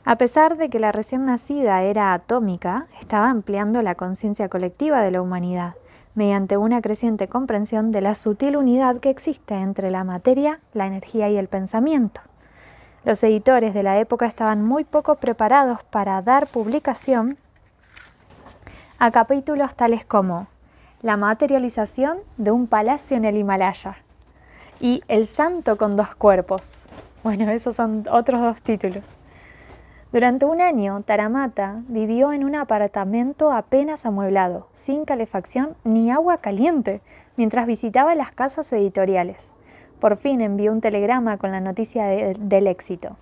A: A pesar de que la recién nacida era atómica, estaba ampliando la conciencia colectiva de la humanidad, mediante una creciente comprensión de la sutil unidad que existe entre la materia, la energía y el pensamiento. Los editores de la época estaban muy poco preparados para dar publicación a capítulos tales como La materialización de un palacio en el Himalaya y El santo con 2 cuerpos. Bueno, esos son otros 2 títulos. Durante un año, Taramata vivió en un apartamento apenas amueblado, sin calefacción ni agua caliente, mientras visitaba las casas editoriales. Por fin envió un telegrama con la noticia del éxito.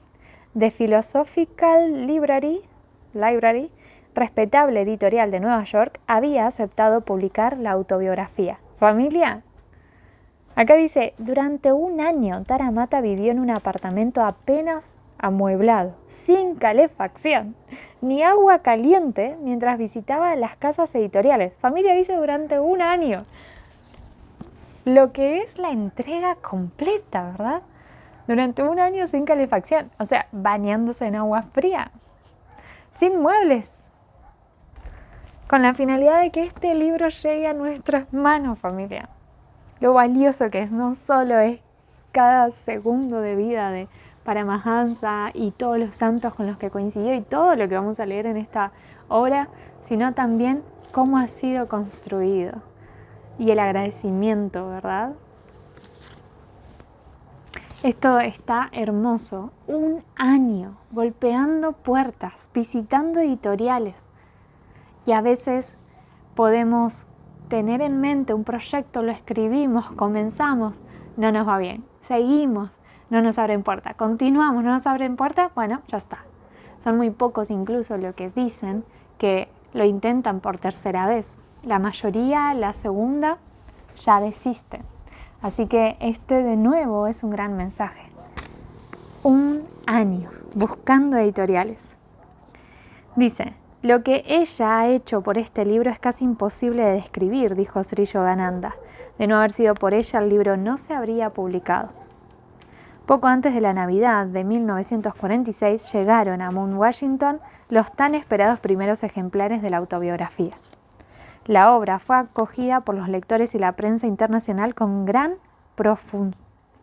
A: The Philosophical Library, respetable editorial de Nueva York, había aceptado publicar la autobiografía. ¿Familia? Acá dice, durante un año Taramata vivió en un apartamento apenas amueblado, sin calefacción, ni agua caliente, mientras visitaba las casas editoriales. Familia, dice durante un año. Lo que es la entrega completa, ¿verdad? Durante un año sin calefacción, o sea, bañándose en agua fría, sin muebles, con la finalidad de que este libro llegue a nuestras manos, familia. Lo valioso que es, no solo es cada segundo de vida de Paramahansa y todos los santos con los que coincidió y todo lo que vamos a leer en esta obra, sino también cómo ha sido construido y el agradecimiento, ¿verdad? Esto está hermoso. Un año golpeando puertas, visitando editoriales, y a veces podemos tener en mente un proyecto, lo escribimos, comenzamos, no nos va bien, seguimos, no nos abren puerta, continuamos, no nos abren puerta, bueno, ya está. Son muy pocos incluso los que dicen que lo intentan por tercera vez. La mayoría, la segunda, ya desisten. Así que este de nuevo es un gran mensaje. Un año buscando editoriales. Dice, lo que ella ha hecho por este libro es casi imposible de describir, dijo Sri Yogananda. De no haber sido por ella, el libro no se habría publicado. Poco antes de la Navidad de 1946 llegaron a Mount Washington los tan esperados primeros ejemplares de la autobiografía. La obra fue acogida por los lectores y la prensa internacional con gran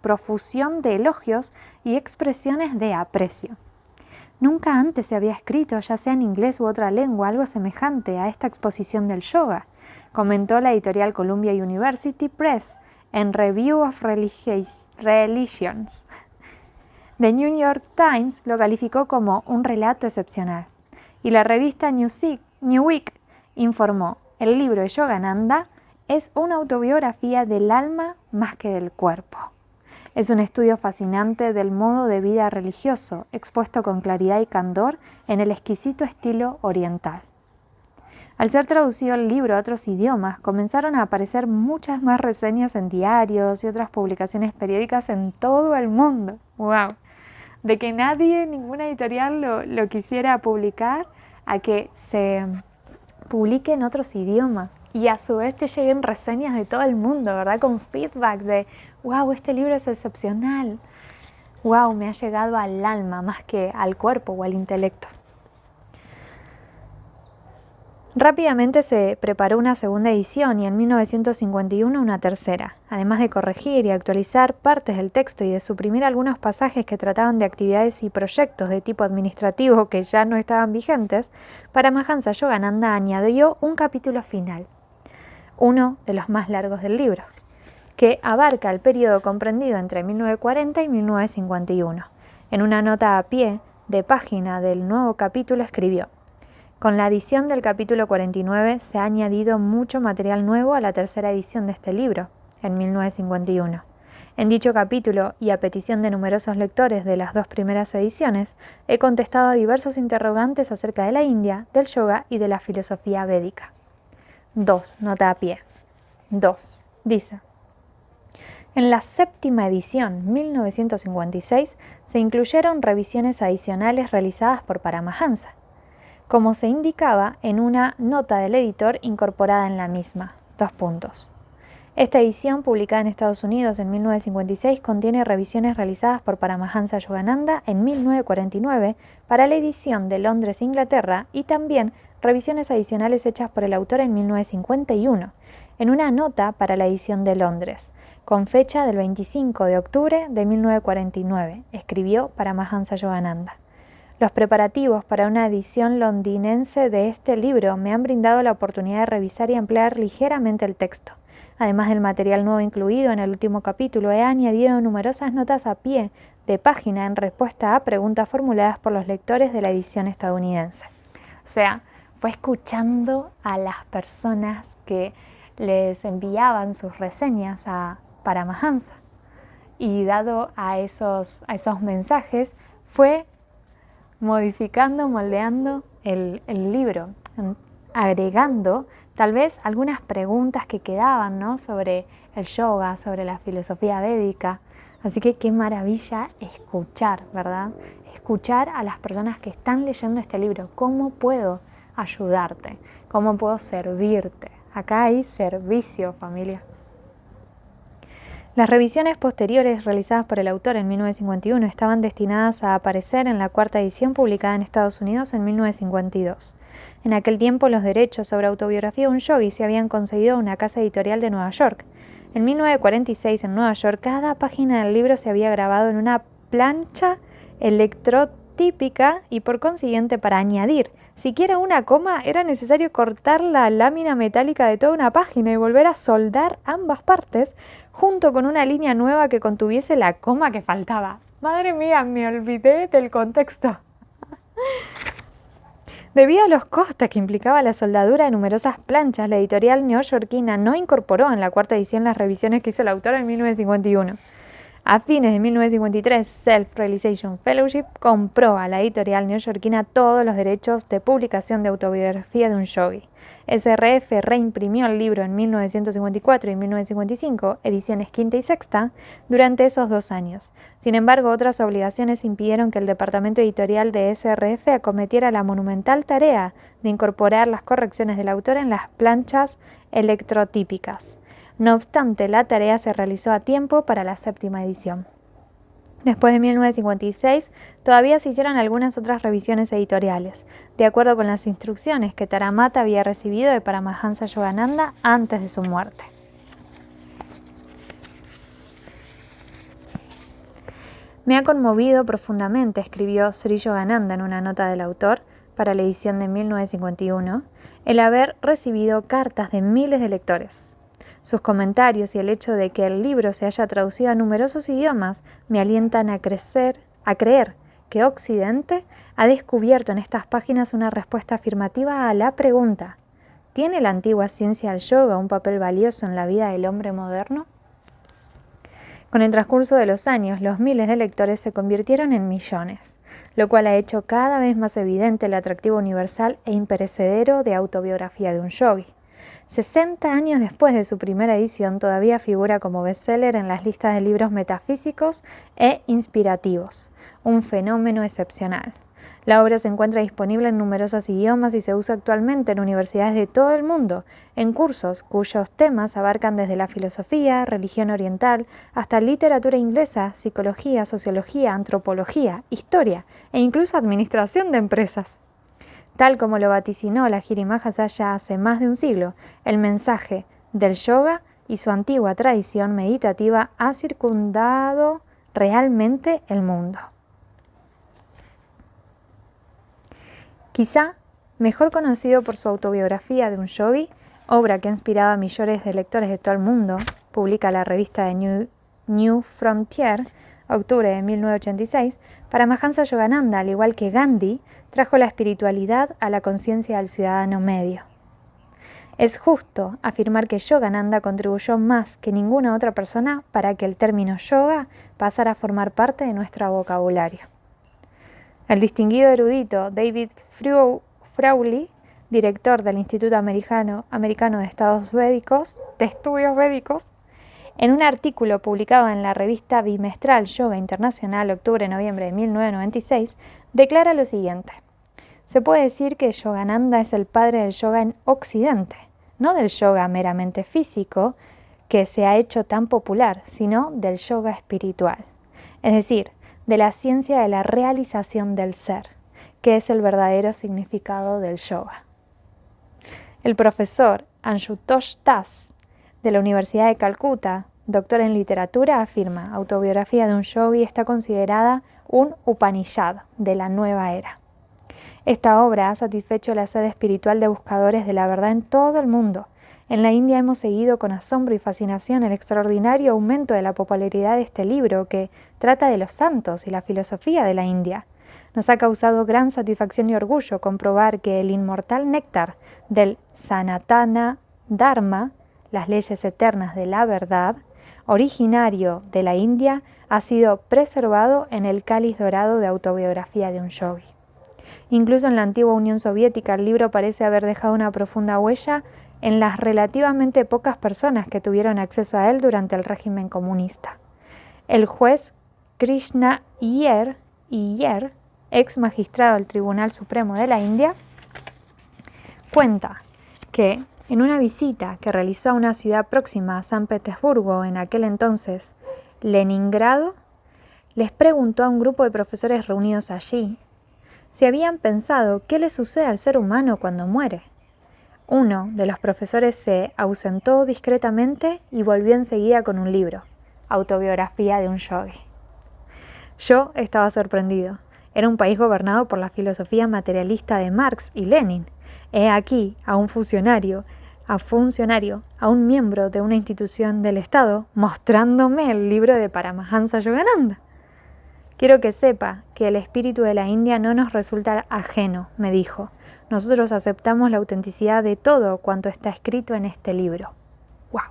A: profusión de elogios y expresiones de aprecio. Nunca antes se había escrito, ya sea en inglés u otra lengua, algo semejante a esta exposición del yoga, comentó la editorial Columbia University Press en Review of Religions. The New York Times lo calificó como un relato excepcional y la revista Newsweek informó: el libro de Yogananda es una autobiografía del alma más que del cuerpo. Es un estudio fascinante del modo de vida religioso, expuesto con claridad y candor en el exquisito estilo oriental. Al ser traducido el libro a otros idiomas, comenzaron a aparecer muchas más reseñas en diarios y otras publicaciones periódicas en todo el mundo. ¡Wow! De que nadie, ninguna editorial lo quisiera publicar, a que se publique en otros idiomas y a su vez te lleguen reseñas de todo el mundo, ¿verdad? Con feedback de wow, este libro es excepcional, wow, me ha llegado al alma más que al cuerpo o al intelecto. Rápidamente se preparó una segunda edición y en 1951 una tercera, además de corregir y actualizar partes del texto y de suprimir algunos pasajes que trataban de actividades y proyectos de tipo administrativo que ya no estaban vigentes. Paramahansa Yogananda añadió un capítulo final, uno de los más largos del libro, que abarca el periodo comprendido entre 1940 y 1951. En una nota a pie de página del nuevo capítulo escribió: con la edición del capítulo 49 se ha añadido mucho material nuevo a la tercera edición de este libro, en 1951. En dicho capítulo, y a petición de numerosos lectores de las dos primeras ediciones, he contestado a diversos interrogantes acerca de la India, del yoga y de la filosofía védica. 2. Nota a pie. 2. Dice: en la séptima edición, 1956, se incluyeron revisiones adicionales realizadas por Paramahansa, como se indicaba en una nota del editor incorporada en la misma. 2 puntos. Esta edición, publicada en Estados Unidos en 1956, contiene revisiones realizadas por Paramahansa Yogananda en 1949 para la edición de Londres, Inglaterra, y también revisiones adicionales hechas por el autor en 1951, en una nota para la edición de Londres, con fecha del 25 de octubre de 1949, escribió Paramahansa Yogananda. Los preparativos para una edición londinense de este libro me han brindado la oportunidad de revisar y ampliar ligeramente el texto. Además del material nuevo incluido en el último capítulo, he añadido numerosas notas a pie de página en respuesta a preguntas formuladas por los lectores de la edición estadounidense. O sea, fue escuchando a las personas que les enviaban sus reseñas a Paramahansa y dado a esos mensajes fue modificando, moldeando el libro, agregando tal vez algunas preguntas que quedaban, ¿no?, sobre el yoga, sobre la filosofía védica. Así que qué maravilla escuchar, ¿verdad? Escuchar a las personas que están leyendo este libro. ¿Cómo puedo ayudarte? ¿Cómo puedo servirte? Acá hay servicio, familia. Las revisiones posteriores realizadas por el autor en 1951 estaban destinadas a aparecer en la cuarta edición publicada en Estados Unidos en 1952. En aquel tiempo los derechos sobre autobiografía de un yogui se habían concedido a una casa editorial de Nueva York. En 1946 en Nueva York cada página del libro se había grabado en una plancha electrotípica y por consiguiente para añadir siquiera una coma era necesario cortar la lámina metálica de toda una página y volver a soldar ambas partes junto con una línea nueva que contuviese la coma que faltaba. Madre mía, me olvidé del contexto. Debido a los costes que implicaba la soldadura de numerosas planchas, la editorial neoyorquina no incorporó en la cuarta edición las revisiones que hizo el autor en 1951. A fines de 1953, Self-Realization Fellowship compró a la editorial neoyorquina todos los derechos de publicación de autobiografía de un yogui. SRF reimprimió el libro en 1954 y 1955, ediciones quinta y sexta, durante esos 2 años. Sin embargo, otras obligaciones impidieron que el departamento editorial de SRF acometiera la monumental tarea de incorporar las correcciones del autor en las planchas electrotípicas. No obstante, la tarea se realizó a tiempo para la séptima edición. Después de 1956, todavía se hicieron algunas otras revisiones editoriales, de acuerdo con las instrucciones que Taramata había recibido de Paramahansa Yogananda antes de su muerte. Me ha conmovido profundamente, escribió Sri Yogananda en una nota del autor para la edición de 1951, el haber recibido cartas de miles de lectores. Sus comentarios y el hecho de que el libro se haya traducido a numerosos idiomas me alientan a creer que Occidente ha descubierto en estas páginas una respuesta afirmativa a la pregunta: ¿tiene la antigua ciencia del yoga un papel valioso en la vida del hombre moderno? Con el transcurso de los años, los miles de lectores se convirtieron en millones, lo cual ha hecho cada vez más evidente el atractivo universal e imperecedero de Autobiografía de un Yogi. 60 años después de su primera edición, todavía figura como bestseller en las listas de libros metafísicos e inspirativos, un fenómeno excepcional. La obra se encuentra disponible en numerosos idiomas y se usa actualmente en universidades de todo el mundo, en cursos cuyos temas abarcan desde la filosofía, religión oriental, hasta literatura inglesa, psicología, sociología, antropología, historia e incluso administración de empresas. Tal como lo vaticinó la Giri Mahasaya hace más de un siglo, el mensaje del yoga y su antigua tradición meditativa ha circundado realmente el mundo. Quizá mejor conocido por su autobiografía de un yogi, obra que ha inspirado a millones de lectores de todo el mundo, publica la revista de New Frontier, octubre de 1986, Paramahansa Yogananda, al igual que Gandhi, trajo la espiritualidad a la conciencia del ciudadano medio. Es justo afirmar que Yogananda contribuyó más que ninguna otra persona para que el término yoga pasara a formar parte de nuestro vocabulario. El distinguido erudito David Frawley, director del Instituto Americano de Estudios Védicos, en un artículo publicado en la revista bimestral Yoga Internacional, octubre-noviembre de 1996, declara lo siguiente: se puede decir que Yogananda es el padre del yoga en Occidente, no del yoga meramente físico que se ha hecho tan popular, sino del yoga espiritual, es decir, de la ciencia de la realización del ser, que es el verdadero significado del yoga. El profesor Ashutosh Das, de la Universidad de Calcuta, doctor en literatura, afirma: Autobiografía de un yogi está considerada un Upanishad de la nueva era. Esta obra ha satisfecho la sed espiritual de buscadores de la verdad en todo el mundo. En la India hemos seguido con asombro y fascinación el extraordinario aumento de la popularidad de este libro que trata de los santos y la filosofía de la India. Nos ha causado gran satisfacción y orgullo comprobar que el inmortal néctar del Sanatana Dharma, las leyes eternas de la verdad, originario de la India, ha sido preservado en el cáliz dorado de Autobiografía de un Yogi. Incluso en la antigua Unión Soviética, el libro parece haber dejado una profunda huella en las relativamente pocas personas que tuvieron acceso a él durante el régimen comunista. El juez Krishna Iyer, ex magistrado del Tribunal Supremo de la India, cuenta que en una visita que realizó a una ciudad próxima a San Petersburgo, en aquel entonces Leningrado, les preguntó a un grupo de profesores reunidos allí si habían pensado qué le sucede al ser humano cuando muere. Uno de los profesores se ausentó discretamente y volvió enseguida con un libro, Autobiografía de un Yogi. Yo estaba sorprendido. Era un país gobernado por la filosofía materialista de Marx y Lenin. He aquí a un funcionario, a un miembro de una institución del Estado, mostrándome el libro de Paramahansa Yogananda. Quiero que sepa que el espíritu de la India no nos resulta ajeno, me dijo. Nosotros aceptamos la autenticidad de todo cuanto está escrito en este libro. ¡Wow!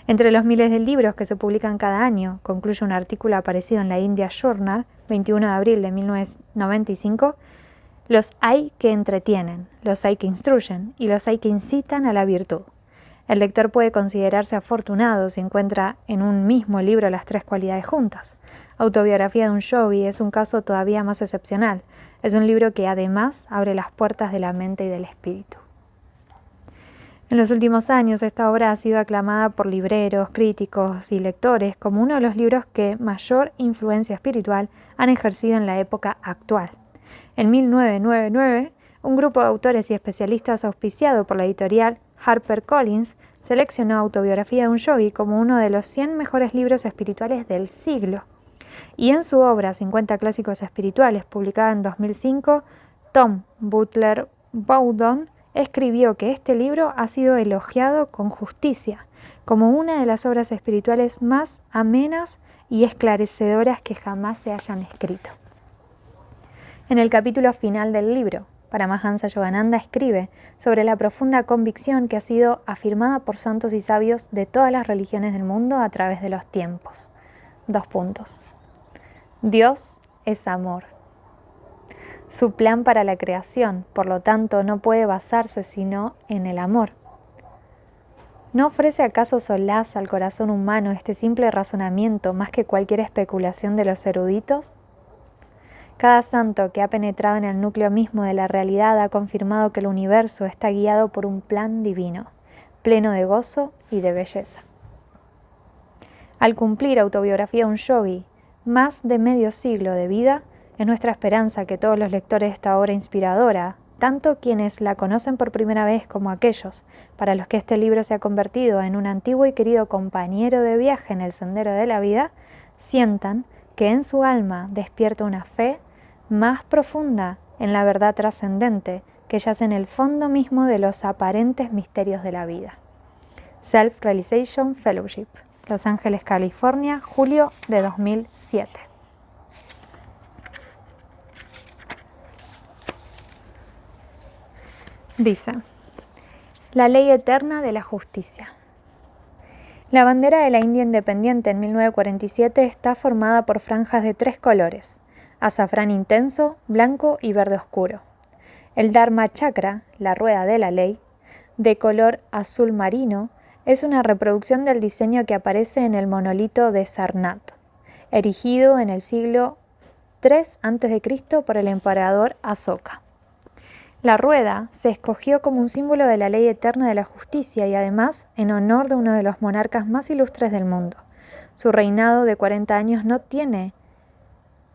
A: Entre los miles de libros que se publican cada año, concluye un artículo aparecido en la India Journal, 21 de abril de 1995, los hay que entretienen, los hay que instruyen y los hay que incitan a la virtud. El lector puede considerarse afortunado si encuentra en un mismo libro las tres cualidades juntas. Autobiografía de un Yogi es un caso todavía más excepcional. Es un libro que además abre las puertas de la mente y del espíritu. En los últimos años, esta obra ha sido aclamada por libreros, críticos y lectores como uno de los libros que mayor influencia espiritual han ejercido en la época actual. En 1999, un grupo de autores y especialistas auspiciado por la editorial HarperCollins seleccionó Autobiografía de un Yogi como uno de los 100 mejores libros espirituales del siglo. Y en su obra 50 clásicos espirituales, publicada en 2005, Tom Butler Bowdon escribió que este libro ha sido elogiado con justicia como una de las obras espirituales más amenas y esclarecedoras que jamás se hayan escrito. En el capítulo final del libro, Paramahansa Yogananda escribe sobre la profunda convicción que ha sido afirmada por santos y sabios de todas las religiones del mundo a través de los tiempos. 2 puntos. Dios es amor. Su plan para la creación, por lo tanto, no puede basarse sino en el amor. ¿No ofrece acaso solaz al corazón humano este simple razonamiento más que cualquier especulación de los eruditos? Cada santo que ha penetrado en el núcleo mismo de la realidad ha confirmado que el universo está guiado por un plan divino, pleno de gozo y de belleza. Al cumplir Autobiografía de un Yogi, más de medio siglo de vida, es nuestra esperanza que todos los lectores de esta obra inspiradora, tanto quienes la conocen por primera vez como aquellos para los que este libro se ha convertido en un antiguo y querido compañero de viaje en el sendero de la vida, sientan que en su alma despierta una fe más profunda en la verdad trascendente que yace en el fondo mismo de los aparentes misterios de la vida. Self-Realization Fellowship, Los Ángeles, California, julio de 2007. Dice: la ley eterna de la justicia. La bandera de la India independiente en 1947 está formada por franjas de 3 colores: azafrán intenso, blanco y verde oscuro. El Dharma Chakra, la rueda de la ley, de color azul marino, es una reproducción del diseño que aparece en el monolito de Sarnath, erigido en el siglo III a.C. por el emperador Asoka. La rueda se escogió como un símbolo de la ley eterna de la justicia y además en honor de uno de los monarcas más ilustres del mundo. Su reinado de 40 años no tiene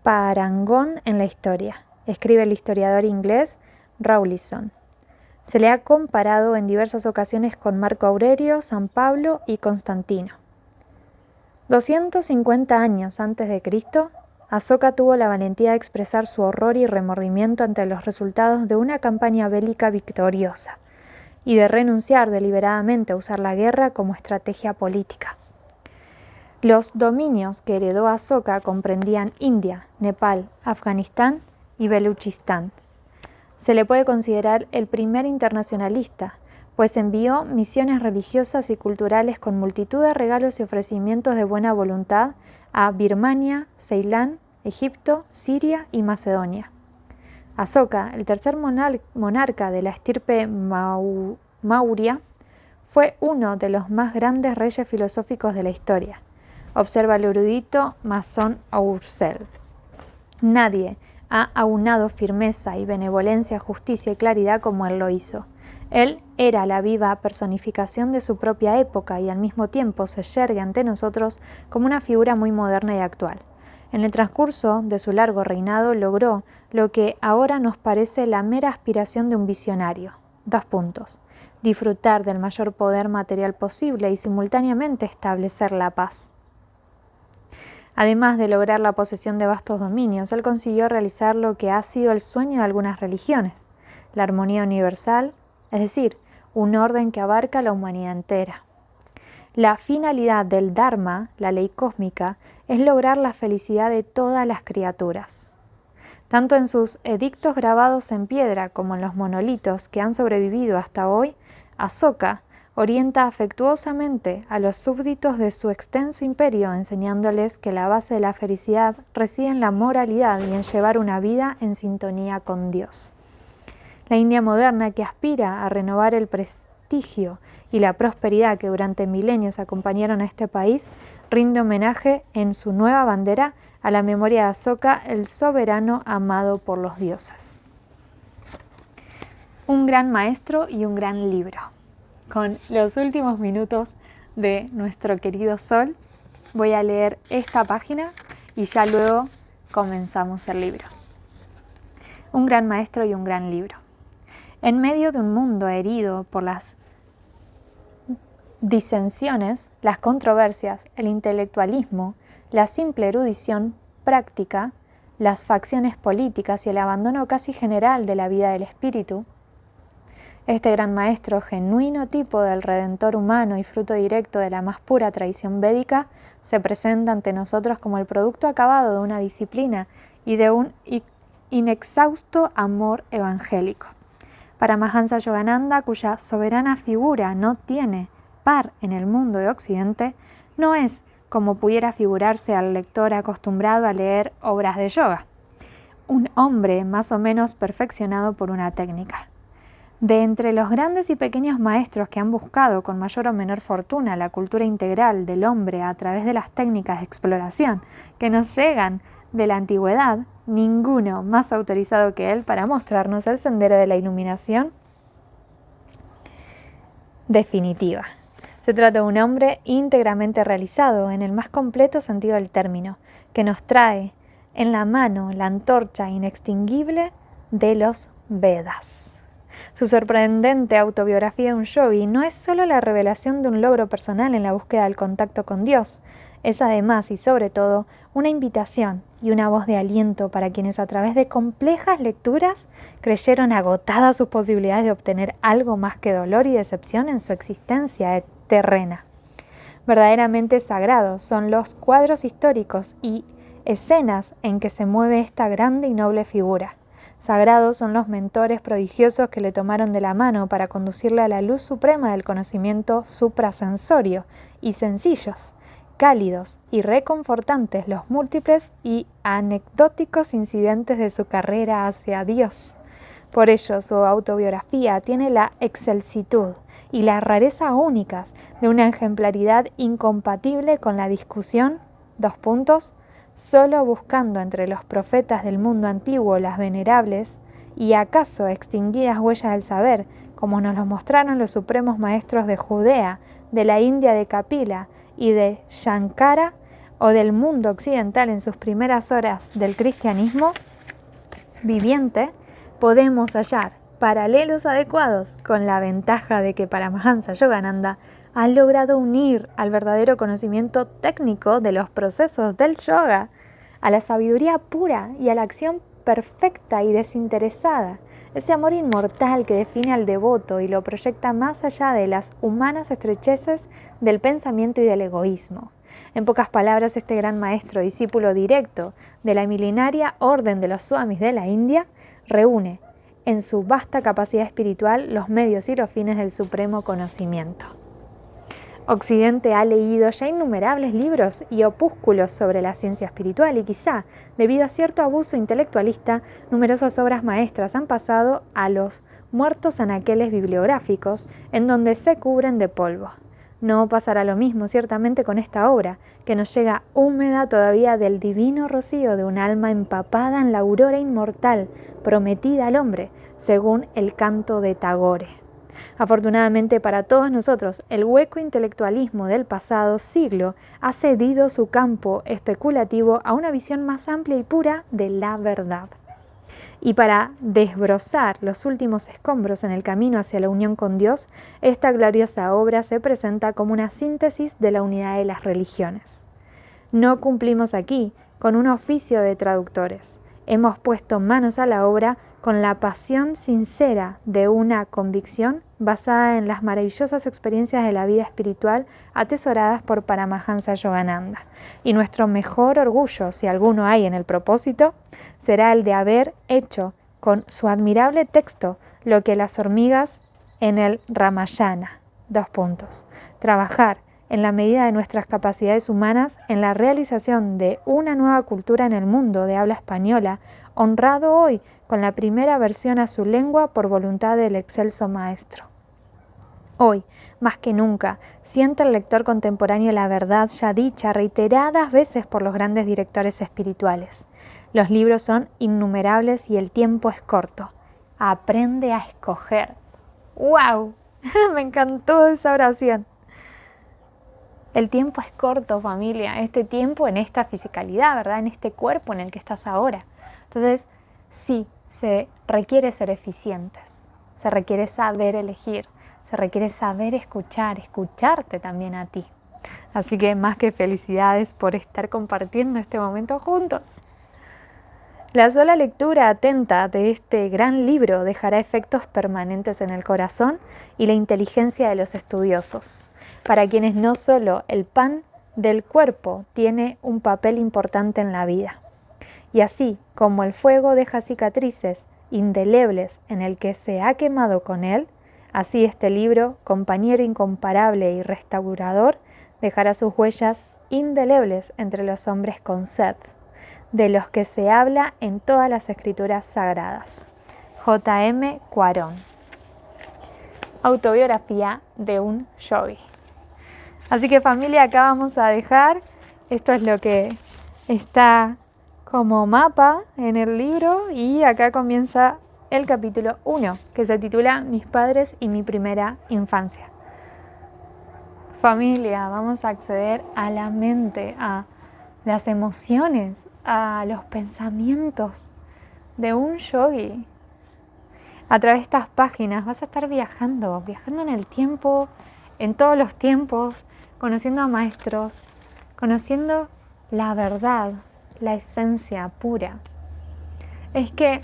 A: parangón en la historia, escribe el historiador inglés Rawlinson. Se le ha comparado en diversas ocasiones con Marco Aurelio, San Pablo y Constantino. 250 años antes de Cristo, Asoka tuvo la valentía de expresar su horror y remordimiento ante los resultados de una campaña bélica victoriosa y de renunciar deliberadamente a usar la guerra como estrategia política. Los dominios que heredó Asoka comprendían India, Nepal, Afganistán y Baluchistán. Se le puede considerar el primer internacionalista, pues envió misiones religiosas y culturales con multitud de regalos y ofrecimientos de buena voluntad a Birmania, Ceilán, Egipto, Siria y Macedonia. Asoka, el tercer monarca de la estirpe Maurya, fue uno de los más grandes reyes filosóficos de la historia, observa el erudito Mason Oursel. Nadie ha aunado firmeza y benevolencia, justicia y claridad como él lo hizo. Él era la viva personificación de su propia época y al mismo tiempo se yergue ante nosotros como una figura muy moderna y actual. En el transcurso de su largo reinado logró lo que ahora nos parece la mera aspiración de un visionario. 2 puntos. Disfrutar del mayor poder material posible y simultáneamente establecer la paz. Además de lograr la posesión de vastos dominios, él consiguió realizar lo que ha sido el sueño de algunas religiones: la armonía universal, es decir, un orden que abarca la humanidad entera. La finalidad del Dharma, la ley cósmica, es lograr la felicidad de todas las criaturas. Tanto en sus edictos grabados en piedra como en los monolitos que han sobrevivido hasta hoy, Asoka orienta afectuosamente a los súbditos de su extenso imperio, enseñándoles que la base de la felicidad reside en la moralidad y en llevar una vida en sintonía con Dios. La India moderna, que aspira a renovar el prestigio y la prosperidad que durante milenios acompañaron a este país, rinde homenaje en su nueva bandera a la memoria de Asoka, el soberano amado por los dioses. Un gran maestro y un gran libro. Con los últimos minutos de nuestro querido Sol, voy a leer esta página y ya luego comenzamos el libro. Un gran maestro y un gran libro. En medio de un mundo herido por las disensiones, las controversias, el intelectualismo, la simple erudición práctica, las facciones políticas y el abandono casi general de la vida del espíritu, este gran maestro, genuino tipo del Redentor humano y fruto directo de la más pura tradición védica, se presenta ante nosotros como el producto acabado de una disciplina y de un inexhausto amor evangélico. Paramahansa Yogananda, cuya soberana figura no tiene par en el mundo de Occidente, no es como pudiera figurarse al lector acostumbrado a leer obras de yoga, un hombre más o menos perfeccionado por una técnica. De entre los grandes y pequeños maestros que han buscado con mayor o menor fortuna la cultura integral del hombre a través de las técnicas de exploración que nos llegan de la antigüedad, ninguno más autorizado que él para mostrarnos el sendero de la iluminación definitiva. Se trata de un hombre íntegramente realizado en el más completo sentido del término, que nos trae en la mano la antorcha inextinguible de los Vedas. Su sorprendente autobiografía de un yogi no es solo la revelación de un logro personal en la búsqueda del contacto con Dios, es además y sobre todo una invitación y una voz de aliento para quienes a través de complejas lecturas creyeron agotadas sus posibilidades de obtener algo más que dolor y decepción en su existencia terrena. Verdaderamente sagrados son los cuadros históricos y escenas en que se mueve esta grande y noble figura. Sagrados son los mentores prodigiosos que le tomaron de la mano para conducirle a la luz suprema del conocimiento suprasensorio, y sencillos, cálidos y reconfortantes los múltiples y anecdóticos incidentes de su carrera hacia Dios. Por ello, su autobiografía tiene la excelsitud y la rareza únicas de una ejemplaridad incompatible con la discusión, solo buscando entre los profetas del mundo antiguo las venerables y acaso extinguidas huellas del saber, como nos lo mostraron los supremos maestros de Judea, de la India de Kapila y de Shankara, o del mundo occidental en sus primeras horas del cristianismo viviente, podemos hallar paralelos adecuados, con la ventaja de que Paramahansa Yogananda ha logrado unir al verdadero conocimiento técnico de los procesos del yoga, a la sabiduría pura y a la acción perfecta y desinteresada, ese amor inmortal que define al devoto y lo proyecta más allá de las humanas estrecheces del pensamiento y del egoísmo. En pocas palabras, este gran maestro, discípulo directo de la milenaria orden de los swamis de la India, reúne en su vasta capacidad espiritual los medios y los fines del supremo conocimiento. Occidente ha leído ya innumerables libros y opúsculos sobre la ciencia espiritual y quizá, debido a cierto abuso intelectualista, numerosas obras maestras han pasado a los muertos anaqueles bibliográficos en donde se cubren de polvo. No pasará lo mismo ciertamente con esta obra, que nos llega húmeda todavía del divino rocío de un alma empapada en la aurora inmortal prometida al hombre, según el canto de Tagore. Afortunadamente para todos nosotros, el hueco intelectualismo del pasado siglo ha cedido su campo especulativo a una visión más amplia y pura de la verdad. Y para desbrozar los últimos escombros en el camino hacia la unión con Dios, esta gloriosa obra se presenta como una síntesis de la unidad de las religiones. No cumplimos aquí con un oficio de traductores. Hemos puesto manos a la obra con la pasión sincera de una convicción basada en las maravillosas experiencias de la vida espiritual atesoradas por Paramahansa Yogananda. Y nuestro mejor orgullo, si alguno hay en el propósito, será el de haber hecho con su admirable texto lo que las hormigas en el Ramayana. Trabajar en la medida de nuestras capacidades humanas en la realización de una nueva cultura en el mundo de habla española, honrado hoy con la primera versión a su lengua por voluntad del excelso maestro. Hoy, más que nunca, siente el lector contemporáneo la verdad ya dicha reiteradas veces por los grandes directores espirituales. Los libros son innumerables y el tiempo es corto. Aprende a escoger. ¡Wow! Me encantó esa oración. El tiempo es corto, familia. Este tiempo en esta fisicalidad, ¿verdad? En este cuerpo en el que estás ahora. Entonces, sí, se requiere ser eficientes. Se requiere saber elegir. Se requiere saber escuchar, escucharte también a ti. Así que más que felicidades por estar compartiendo este momento juntos. La sola lectura atenta de este gran libro dejará efectos permanentes en el corazón y la inteligencia de los estudiosos, para quienes no solo el pan del cuerpo tiene un papel importante en la vida. Y así como el fuego deja cicatrices indelebles en el que se ha quemado con él, así este libro, compañero incomparable y restaurador, dejará sus huellas indelebles entre los hombres con sed, de los que se habla en todas las escrituras sagradas. J.M. Cuarón. Autobiografía de un yogi. Así que familia, acá vamos a dejar, esto es lo que está como mapa en el libro y acá comienza el capítulo 1, que se titula Mis padres y mi primera infancia. Familia, vamos a acceder a la mente, a las emociones, a los pensamientos de un yogi. A través de estas páginas vas a estar viajando en el tiempo, en todos los tiempos, conociendo a maestros, conociendo la verdad, la esencia pura. Es que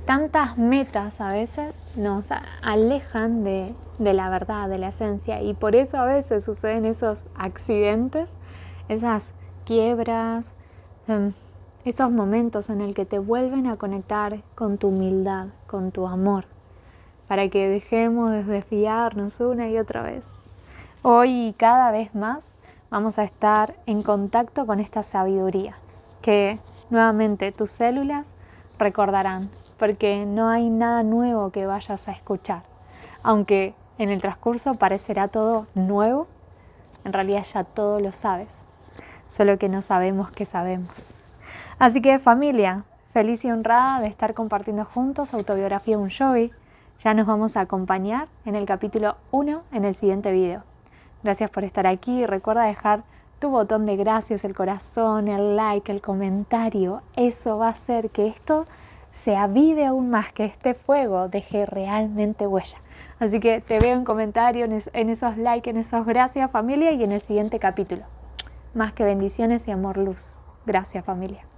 A: tantas metas a veces nos alejan de la verdad, de la esencia, y por eso a veces suceden esos accidentes, esas quiebras, esos momentos en el que te vuelven a conectar con tu humildad, con tu amor, para que dejemos de desviarnos una y otra vez. Hoy y cada vez más vamos a estar en contacto con esta sabiduría que nuevamente tus células recordarán, porque no hay nada nuevo que vayas a escuchar. Aunque en el transcurso parecerá todo nuevo, en realidad ya todo lo sabes, solo que no sabemos que sabemos. Así que familia, feliz y honrada de estar compartiendo juntos Autobiografía de un Yogi. Ya nos vamos a acompañar en el capítulo 1 en el siguiente video. Gracias por estar aquí y recuerda dejar tu botón de gracias, el corazón, el like, el comentario. Eso va a hacer que esto se avive aún más, que este fuego deje realmente huella. Así que te veo en comentarios, en esos likes, en esos gracias familia y en el siguiente capítulo. Más que bendiciones y amor luz. Gracias familia.